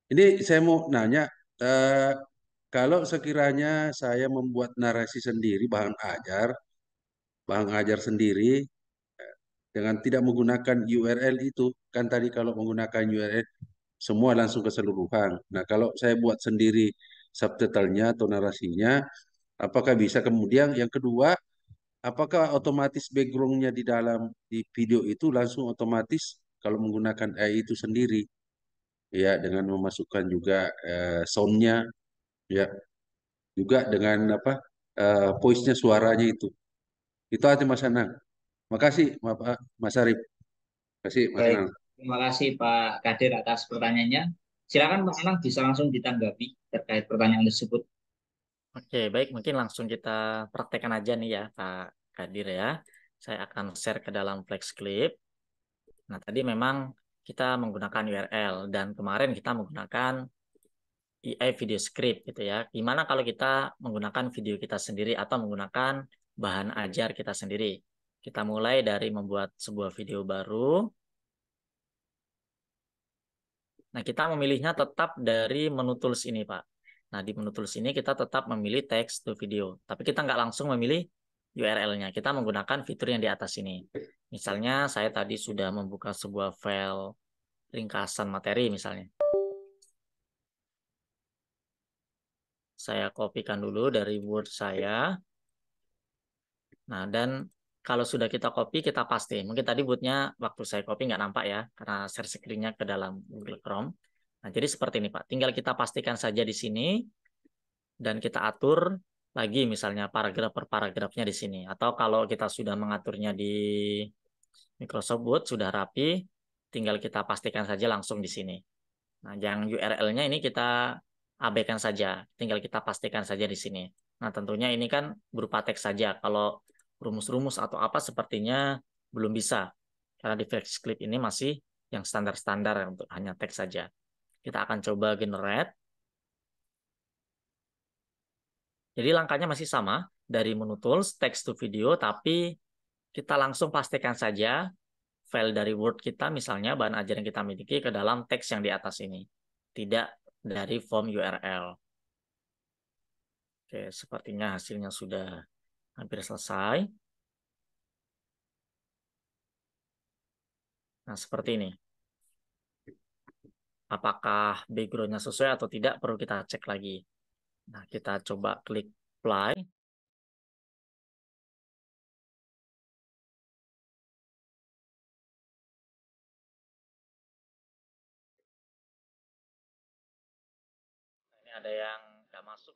Ini saya mau nanya, eh, kalau sekiranya saya membuat narasi sendiri, bahan ajar sendiri dengan tidak menggunakan URL itu, kan tadi kalau menggunakan URL semua langsung keseluruhan. Nah, kalau saya buat sendiri subtitlenya atau narasinya, apakah bisa? Kemudian yang kedua, apakah otomatis backgroundnya di dalam di video itu langsung otomatis kalau menggunakan AI itu sendiri, ya dengan memasukkan juga soundnya, ya juga dengan apa voice-nya suaranya itu aja Mas Anang. Makasih Mas Arif, kasih Mas Baik, Anang. terima kasih Pak Kadir atas pertanyaannya. Silakan Pak Anang bisa langsung ditanggapi terkait pertanyaan tersebut. Oke, baik. Mungkin langsung kita praktekkan aja nih ya, Pak Kadir ya. Saya akan share ke dalam Flex Clip. Nah, tadi memang kita menggunakan URL dan kemarin kita menggunakan AI video script gitu ya. Gimana kalau kita menggunakan video kita sendiri atau menggunakan bahan ajar kita sendiri? Kita mulai dari membuat sebuah video baru. Nah, kita memilihnya tetap dari menu tools ini, Pak. Nah, di menu tools ini kita tetap memilih text to video. Tapi kita nggak langsung memilih URL-nya. Kita menggunakan fitur yang di atas ini. Misalnya, saya tadi sudah membuka sebuah file ringkasan materi misalnya. Saya kopikan dulu dari Word saya. Nah, dan kalau sudah kita copy, kita paste. Mungkin tadi bootnya waktu saya copy nggak nampak ya, karena share screen-nya ke dalam Google Chrome. Nah, jadi seperti ini, Pak. Tinggal kita pastikan saja di sini, dan kita atur lagi misalnya paragraf per paragrafnya di sini. Atau kalau kita sudah mengaturnya di Microsoft Word, sudah rapi, tinggal kita pastikan saja langsung di sini. Nah, yang URL-nya ini kita abaikan saja, tinggal kita pastikan saja di sini. Nah, tentunya ini kan berupa teks saja. Kalau rumus-rumus atau apa sepertinya belum bisa. Karena di Flex Clip ini masih yang standar-standar untuk hanya teks saja. Kita akan coba generate. Jadi langkahnya masih sama, dari menu tools, text to video, tapi kita langsung pastikan saja file dari Word kita, misalnya bahan ajar yang kita miliki, ke dalam teks yang di atas ini. Tidak dari form URL. Oke, sepertinya hasilnya sudah hampir selesai. Nah, seperti ini. Apakah background-nya sesuai atau tidak, perlu kita cek lagi. Nah, kita coba klik apply. Nah, ini ada yang nggak masuk.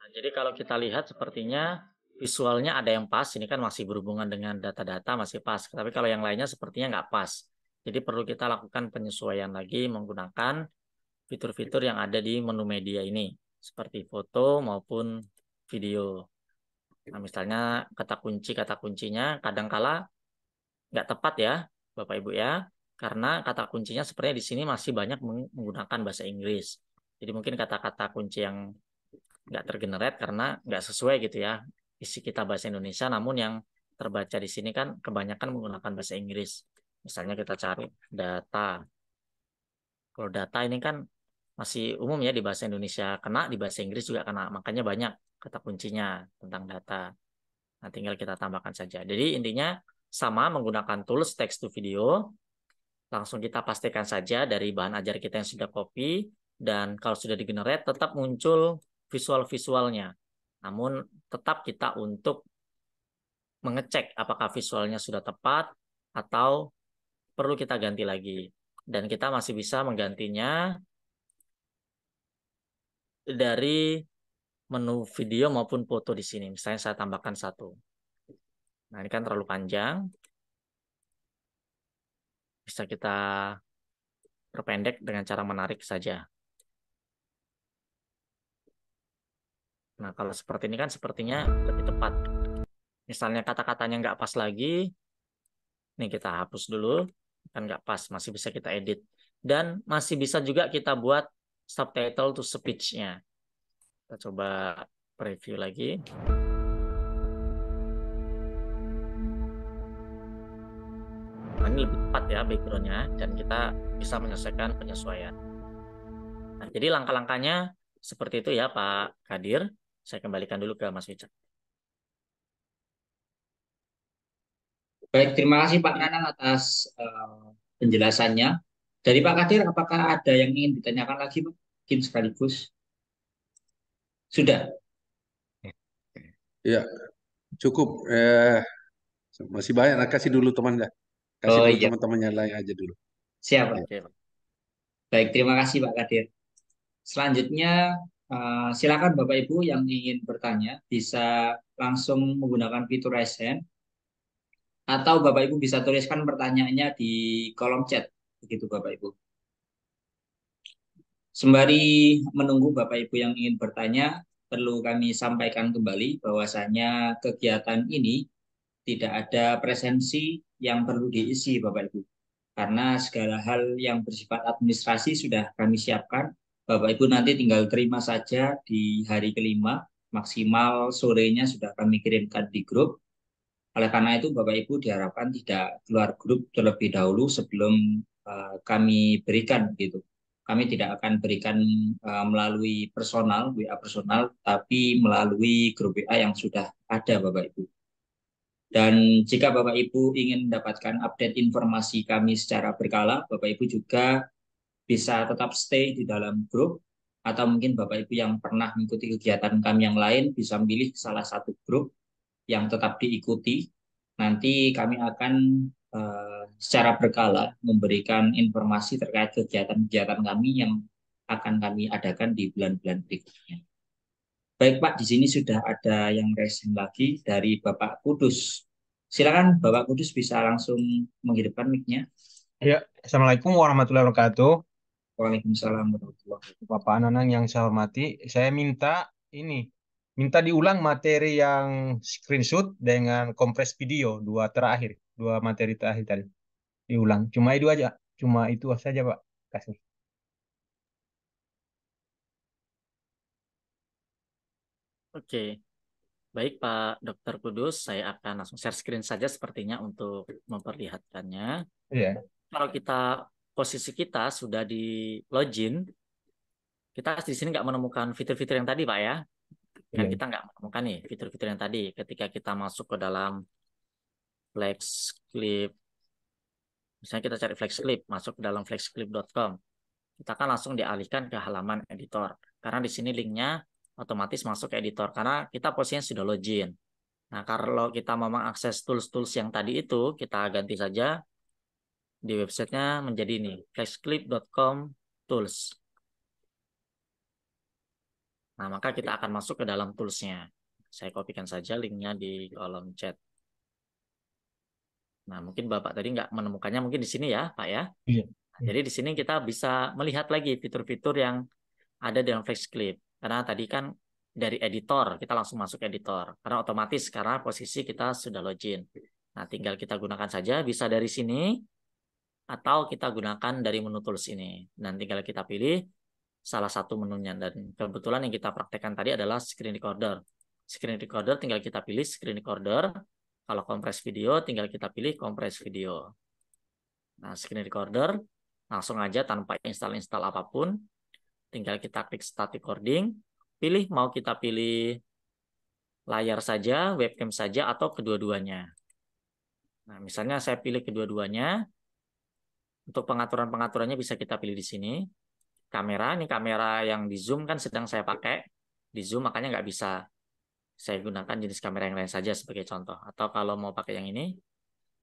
Nah, jadi kalau kita lihat sepertinya visualnya ada yang pas, ini kan masih berhubungan dengan data-data masih pas, tapi kalau yang lainnya sepertinya nggak pas. Jadi perlu kita lakukan penyesuaian lagi menggunakan fitur-fitur yang ada di menu media ini, seperti foto maupun video. Nah, misalnya kata kuncinya kadangkala nggak tepat ya, Bapak Ibu ya, karena kata kuncinya sepertinya di sini masih banyak menggunakan bahasa Inggris. Jadi mungkin kata-kata kunci yang nggak tergenerate karena nggak sesuai gitu ya isi kita bahasa Indonesia, namun yang terbaca di sini kan kebanyakan menggunakan bahasa Inggris. Misalnya kita cari data. Kalau data ini kan masih umum ya di bahasa Indonesia kena, di bahasa Inggris juga kena, makanya banyak kata kuncinya tentang data. Nah, tinggal kita tambahkan saja. Jadi intinya sama menggunakan tools text to video, langsung kita pastikan saja dari bahan ajar kita yang sudah copy, dan kalau sudah di-generate tetap muncul visual-visualnya. Namun tetap kita untuk mengecek apakah visualnya sudah tepat atau perlu kita ganti lagi. Dan kita masih bisa menggantinya dari menu video maupun foto di sini. Misalnya saya tambahkan satu. Nah, ini kan terlalu panjang. Bisa kita perpendek dengan cara menarik saja. Nah, kalau seperti ini kan sepertinya lebih tepat. Misalnya kata-katanya nggak pas lagi, nih kita hapus dulu. Kan nggak pas, masih bisa kita edit. Dan masih bisa juga kita buat subtitle to speech-nya. Kita coba preview lagi. Nah, ini lebih tepat ya background-nya, dan kita bisa menyelesaikan penyesuaian. Nah, jadi langkah-langkahnya seperti itu ya Pak Kadir. Saya kembalikan dulu ke Mas Wicak. Baik, terima kasih Pak Nanang atas penjelasannya. Dari Pak Kadir, apakah ada yang ingin ditanyakan lagi, Pak? Mungkin sekaligus. Sudah. Ya, cukup. Masih banyak. Nah, kasih dulu teman dah. Kasih Oh dulu iya, teman-teman yang lain aja dulu. siap Pak. Ya. Oke, Pak. Baik, terima kasih Pak Kadir. Selanjutnya, silakan Bapak Ibu yang ingin bertanya bisa langsung menggunakan fitur raise hand, atau Bapak Ibu bisa tuliskan pertanyaannya di kolom chat. Begitu Bapak Ibu. Sembari menunggu Bapak Ibu yang ingin bertanya, perlu kami sampaikan kembali bahwasanya kegiatan ini tidak ada presensi yang perlu diisi Bapak Ibu. Karena segala hal yang bersifat administrasi sudah kami siapkan. Bapak Ibu nanti tinggal terima saja di hari kelima, maksimal sorenya sudah kami kirimkan di grup. Oleh karena itu Bapak Ibu diharapkan tidak keluar grup terlebih dahulu sebelum kami berikan gitu. Kami tidak akan berikan melalui personal, WA personal, tapi melalui grup WA yang sudah ada Bapak Ibu. Dan jika Bapak Ibu ingin mendapatkan update informasi kami secara berkala, Bapak Ibu juga bisa tetap stay di dalam grup, atau mungkin Bapak Ibu yang pernah mengikuti kegiatan kami yang lain bisa memilih salah satu grup yang tetap diikuti. Nanti kami akan secara berkala memberikan informasi terkait kegiatan-kegiatan kami yang akan kami adakan di bulan-bulan berikutnya. Baik Pak, di sini sudah ada yang raise hand lagi dari Bapak Kudus. Silakan Bapak Kudus bisa langsung menghidupkan mic-nya. Ya, Assalamualaikum warahmatullahi wabarakatuh. Waalaikumsalam warahmatullahi wabarakatuh. Bapak Ananang yang saya hormati, saya minta diulang materi yang screenshot dengan kompres video dua materi terakhir tadi. Diulang, cuma itu saja Pak. Kasih. Oke, baik Pak Dr. Kudus, saya akan langsung share screen saja sepertinya untuk memperlihatkannya. Iya, Kalau posisi kita sudah di login, kita di sini nggak menemukan fitur-fitur yang tadi Pak ya. Kan iya. kita nggak menemukan nih fitur-fitur yang tadi. Ketika kita masuk ke dalam Flex Clip, misalnya kita cari Flex Clip, masuk ke dalam flexclip.com, kita akan langsung dialihkan ke halaman editor. Karena di sini linknya otomatis masuk ke editor, karena kita posisinya sudah login. Nah, kalau kita mau mengakses tools-tools yang tadi itu, kita ganti saja di websitenya menjadi ini, flexclip.com tools. Nah, maka kita akan masuk ke dalam toolsnya. Saya kopikan saja linknya di kolom chat. Nah, mungkin Bapak tadi nggak menemukannya mungkin di sini ya, Pak ya. Iya. Nah, jadi di sini kita bisa melihat lagi fitur-fitur yang ada dalam FlexClip. Karena tadi kan dari editor, kita langsung masuk editor. Karena otomatis karena posisi kita sudah login. Nah, tinggal kita gunakan saja, bisa dari sini, atau kita gunakan dari menu tools ini. Dan tinggal kita pilih salah satu menunya. Dan kebetulan yang kita praktekkan tadi adalah screen recorder. Screen recorder tinggal kita pilih screen recorder. Kalau kompres video, tinggal kita pilih kompres video. Nah, screen recorder, langsung aja tanpa install-install apapun. Tinggal kita klik start recording. Pilih, mau kita pilih layar saja, webcam saja, atau kedua-duanya. Nah, misalnya saya pilih kedua-duanya. Untuk pengaturan-pengaturannya bisa kita pilih di sini. Kamera, ini kamera yang di zoom kan sedang saya pakai. Di zoom makanya nggak bisa. Saya gunakan jenis kamera yang lain saja sebagai contoh. Atau kalau mau pakai yang ini,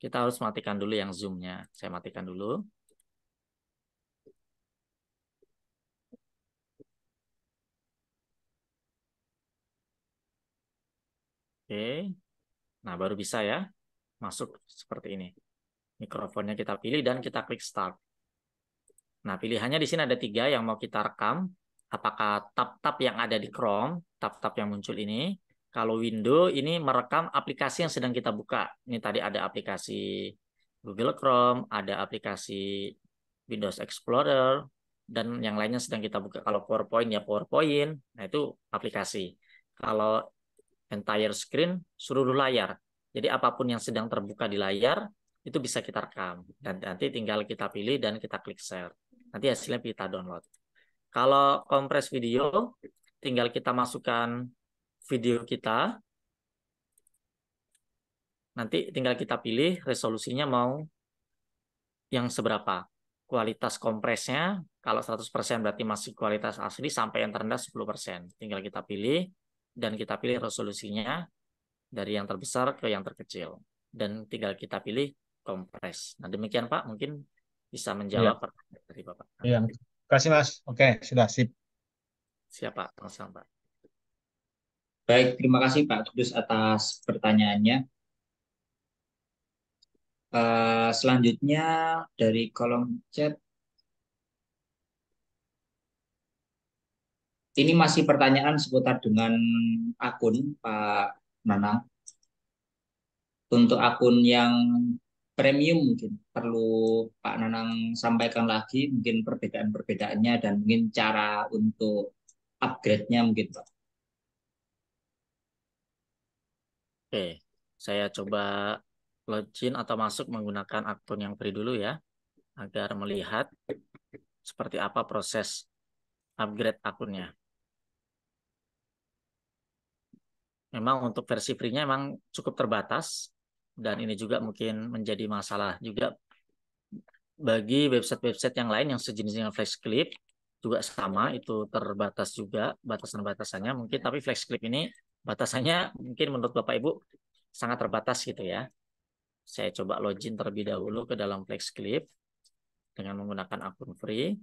kita harus matikan dulu yang zoom-nya. Saya matikan dulu. Oke. Nah, baru bisa ya masuk seperti ini. Mikrofonnya kita pilih dan kita klik start. Nah, pilihannya di sini ada 3 yang mau kita rekam. Apakah tab-tab yang ada di Chrome, tab-tab yang muncul ini. Kalau window ini merekam aplikasi yang sedang kita buka. Ini tadi ada aplikasi Google Chrome, ada aplikasi Windows Explorer, dan yang lainnya sedang kita buka. Kalau PowerPoint ya PowerPoint, nah itu aplikasi. Kalau entire screen, seluruh layar. Jadi apapun yang sedang terbuka di layar, itu bisa kita rekam. Dan nanti tinggal kita pilih dan kita klik share. Nanti hasilnya kita download. Kalau kompres video, tinggal kita masukkan video kita. Nanti tinggal kita pilih resolusinya mau yang seberapa. Kualitas kompresnya, kalau 100% berarti masih kualitas asli, sampai yang terendah 10%. Tinggal kita pilih, dan kita pilih resolusinya dari yang terbesar ke yang terkecil. Dan tinggal kita pilih kompres. Nah, demikian Pak, mungkin bisa Iya, menjawab pertanyaan dari Bapak. iya. Terima kasih Mas. Oke, sudah sip. Siapa? Sama Pak. Baik, terima kasih Pak Kudus atas pertanyaannya. Selanjutnya dari kolom chat, ini masih pertanyaan seputar dengan akun Pak Nanang. Untuk akun yang premium mungkin perlu Pak Nanang sampaikan lagi mungkin perbedaan-perbedaannya dan mungkin cara untuk upgrade-nya mungkin Pak. Oke, saya coba login atau masuk menggunakan akun yang free dulu ya, agar melihat seperti apa proses upgrade akunnya. Memang untuk versi free-nya memang cukup terbatas, dan ini juga mungkin menjadi masalah juga bagi website-website yang lain yang sejenis dengan Flexclip, juga sama, itu terbatas juga batasan-batasannya mungkin, tapi Flexclip ini batasannya mungkin menurut Bapak Ibu sangat terbatas gitu ya. Saya coba login terlebih dahulu ke dalam Flexclip dengan menggunakan akun free.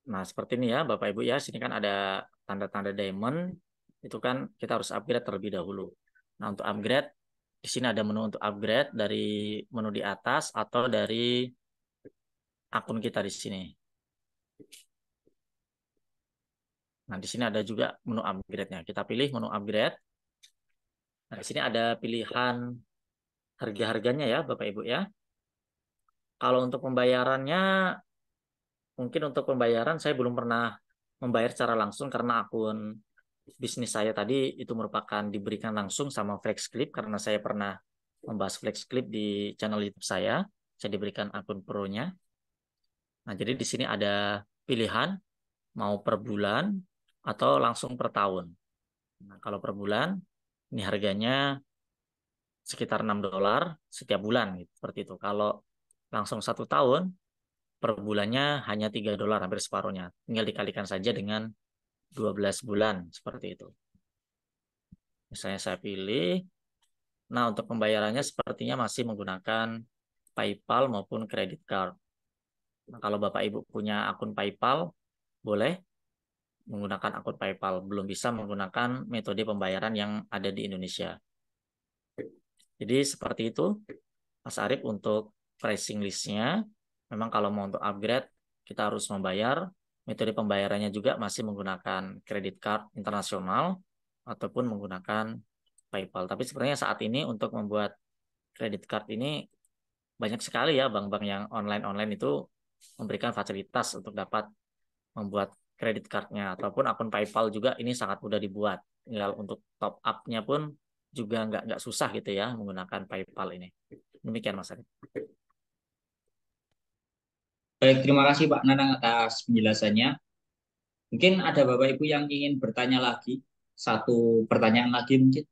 Nah, seperti ini ya Bapak Ibu ya. Sini kan ada tanda-tanda diamond. Itu kan kita harus upgrade terlebih dahulu. Nah, untuk upgrade, di sini ada menu untuk upgrade dari menu di atas atau dari akun kita di sini. Nah, di sini ada juga menu upgrade-nya. Kita pilih menu upgrade. Nah, di sini ada pilihan harga-harganya ya Bapak Ibu ya. Kalau untuk pembayarannya, mungkin untuk pembayaran saya belum pernah membayar secara langsung karena akun bisnis saya tadi itu merupakan diberikan langsung sama Flexclip, karena saya pernah membahas Flexclip di channel YouTube saya. Saya diberikan akun pro-nya. Nah, jadi di sini ada pilihan mau per bulan atau langsung per tahun. Nah, kalau per bulan ini harganya sekitar $6 setiap bulan gitu, seperti itu. Kalau langsung 1 tahun, per bulannya hanya $3, hampir separuhnya. Tinggal dikalikan saja dengan 12 bulan, seperti itu. Misalnya saya pilih. Nah, untuk pembayarannya sepertinya masih menggunakan PayPal maupun credit card. Nah, kalau Bapak Ibu punya akun PayPal, boleh menggunakan akun PayPal. Belum bisa menggunakan metode pembayaran yang ada di Indonesia. Jadi seperti itu, Mas Arief, untuk pricing list-nya. Memang kalau mau untuk upgrade, kita harus membayar. Metode pembayarannya juga masih menggunakan credit card internasional ataupun menggunakan PayPal. Tapi sebenarnya saat ini untuk membuat credit card ini banyak sekali ya bank-bank yang online-online itu memberikan fasilitas untuk dapat membuat credit card-nya, ataupun akun PayPal juga ini sangat mudah dibuat. Tinggal untuk top up-nya pun juga nggak susah gitu ya menggunakan PayPal ini. Demikian Mas Arief. Baik, terima kasih Pak Nanang atas penjelasannya. Mungkin ada Bapak Ibu yang ingin bertanya lagi. Satu pertanyaan lagi mungkin.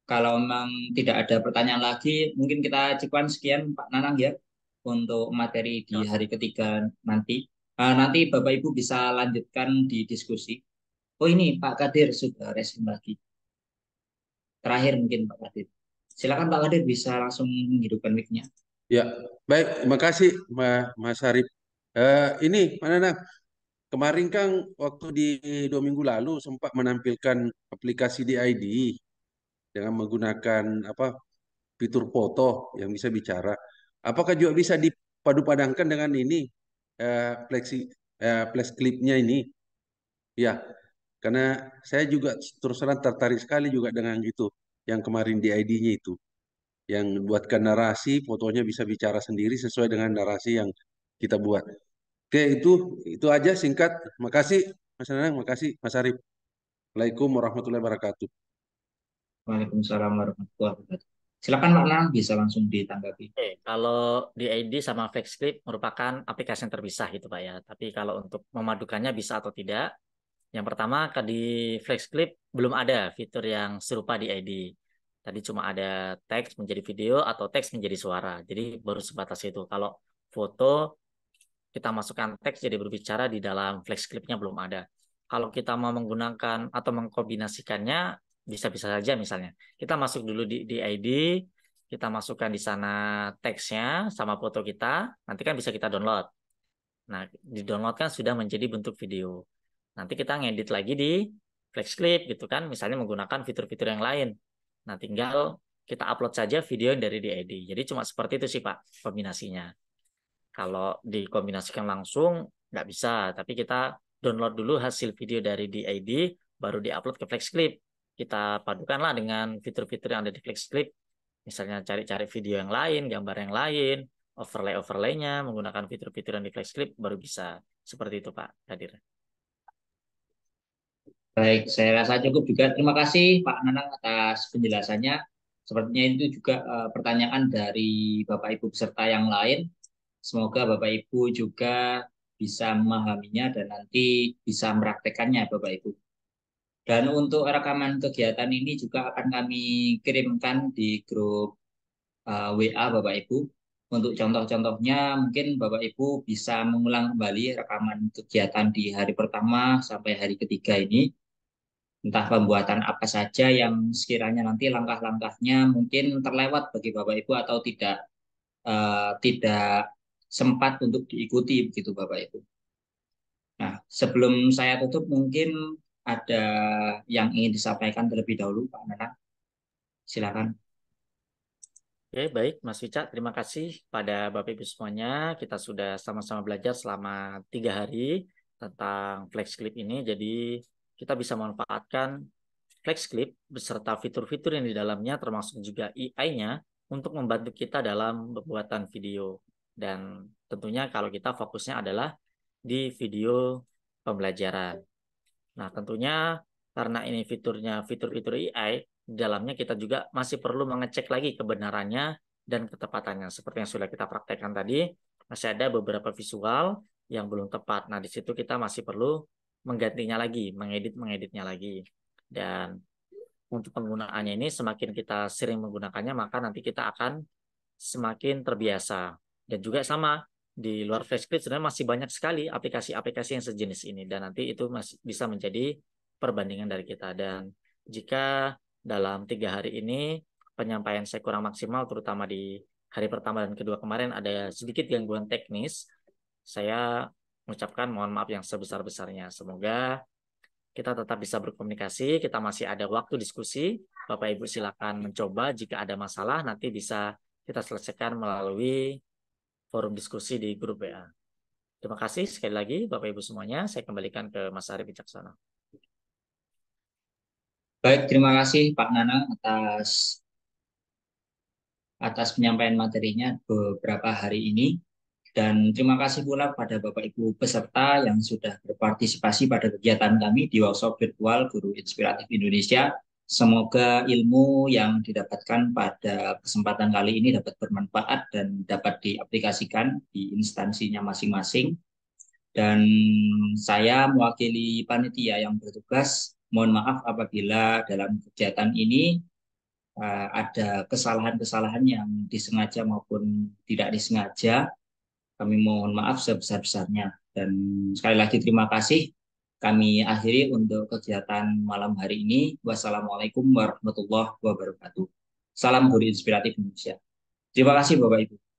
Kalau memang tidak ada pertanyaan lagi, mungkin kita cukupkan sekian Pak Nanang ya untuk materi di hari ketiga nanti. Nanti Bapak Ibu bisa lanjutkan di diskusi Oh ini Pak Kadir sudah resume lagi. Terakhir mungkin Pak Kadir. Silakan Pak Kadir bisa langsung menghidupkan mic-nya. Ya, baik. Terima kasih, Mas Arif. Ini, mana nah? Kemarin kan waktu di 2 minggu lalu sempat menampilkan aplikasi DID dengan menggunakan apa fitur foto yang bisa bicara. Apakah juga bisa dipadu-padankan dengan ini flex clipnya ini? Ya, karena saya juga terus terang tertarik sekali juga dengan itu yang kemarin DID-nya itu, yang buatkan narasi, fotonya bisa bicara sendiri sesuai dengan narasi yang kita buat. Oke, itu aja singkat. Makasih Mas Nanang, makasih Mas Arif. Assalamualaikum warahmatullahi wabarakatuh. Waalaikumsalam warahmatullahi wabarakatuh. Silakan Pak Nang bisa langsung ditanggapi. Oke, kalau DID sama FlexClip merupakan aplikasi yang terpisah gitu Pak ya. Tapi kalau untuk memadukannya bisa atau tidak, yang pertama di FlexClip belum ada fitur yang serupa DID. Tadi cuma ada teks menjadi video atau teks menjadi suara. Jadi baru sebatas itu. Kalau foto kita masukkan teks jadi berbicara di dalam FlexClip-nya belum ada. Kalau kita mau menggunakan atau mengkombinasikannya bisa-bisa saja misalnya. Kita masuk dulu di ID, kita masukkan di sana teksnya sama foto kita, nanti kan bisa kita download. Nah, di download kan sudah menjadi bentuk video. Nanti kita ngedit lagi di FlexClip gitu kan, misalnya menggunakan fitur-fitur yang lain. Nah, tinggal kita upload saja video dari DID. Jadi cuma seperti itu sih Pak kombinasinya. Kalau dikombinasikan langsung nggak bisa, tapi kita download dulu hasil video dari DID, baru diupload ke FlexClip. Kita padukanlah dengan fitur-fitur yang ada di FlexClip. Misalnya cari-cari video yang lain, gambar yang lain, overlay-overlaynya, menggunakan fitur-fitur yang di FlexClip, baru bisa. Seperti itu Pak Kadir. Baik, saya rasa cukup juga. Terima kasih Pak Nanang atas penjelasannya. Sepertinya itu juga pertanyaan dari Bapak Ibu peserta yang lain. Semoga Bapak Ibu juga bisa memahaminya dan nanti bisa mempraktekannya Bapak Ibu. Dan untuk rekaman kegiatan ini juga akan kami kirimkan di grup WA Bapak Ibu. Untuk contoh-contohnya mungkin Bapak Ibu bisa mengulang kembali rekaman kegiatan di hari pertama sampai hari ketiga ini. Entah pembuatan apa saja yang sekiranya nanti langkah-langkahnya mungkin terlewat bagi Bapak Ibu atau tidak sempat untuk diikuti begitu Bapak Ibu. Nah, sebelum saya tutup mungkin ada yang ingin disampaikan terlebih dahulu Pak Nana. Silakan. Oke, baik Mas Wicak, terima kasih pada Bapak Ibu semuanya. Kita sudah sama-sama belajar selama 3 hari tentang FlexClip ini. Jadi kita bisa memanfaatkan FlexClip beserta fitur-fitur yang di dalamnya termasuk juga AI-nya untuk membantu kita dalam pembuatan video. Dan tentunya kalau kita fokusnya adalah di video pembelajaran. Nah, tentunya karena ini fiturnya fitur-fitur AI, di dalamnya kita juga masih perlu mengecek lagi kebenarannya dan ketepatannya. Seperti yang sudah kita praktekkan tadi, masih ada beberapa visual yang belum tepat. Nah, di situ kita masih perlu menggantinya lagi, mengeditnya lagi. Dan untuk penggunaannya ini semakin kita sering menggunakannya, maka nanti kita akan semakin terbiasa. Dan juga sama, di luar FlexClip sebenarnya masih banyak sekali aplikasi-aplikasi yang sejenis ini. Dan nanti itu masih bisa menjadi perbandingan dari kita. Dan jika dalam 3 hari ini penyampaian saya kurang maksimal, terutama di hari pertama dan kedua kemarin ada sedikit gangguan teknis, saya mengucapkan mohon maaf yang sebesar-besarnya. Semoga kita tetap bisa berkomunikasi, kita masih ada waktu diskusi. Bapak Ibu silakan mencoba, jika ada masalah nanti bisa kita selesaikan melalui forum diskusi di grup WA. Terima kasih sekali lagi Bapak Ibu semuanya. Saya kembalikan ke Mas Arif Wicaksono. Baik, terima kasih Pak Nanang atas penyampaian materinya beberapa hari ini. Dan terima kasih pula pada Bapak Ibu peserta yang sudah berpartisipasi pada kegiatan kami di workshop virtual Guru Inspiratif Indonesia. Semoga ilmu yang didapatkan pada kesempatan kali ini dapat bermanfaat dan dapat diaplikasikan di instansinya masing-masing. Dan saya mewakili panitia yang bertugas, mohon maaf apabila dalam kegiatan ini ada kesalahan-kesalahan yang disengaja maupun tidak disengaja. Kami mohon maaf sebesar-besarnya. Dan sekali lagi terima kasih. kami akhiri untuk kegiatan malam hari ini. Wassalamualaikum warahmatullahi wabarakatuh. Salam guru inspiratif Indonesia. Terima kasih Bapak Ibu.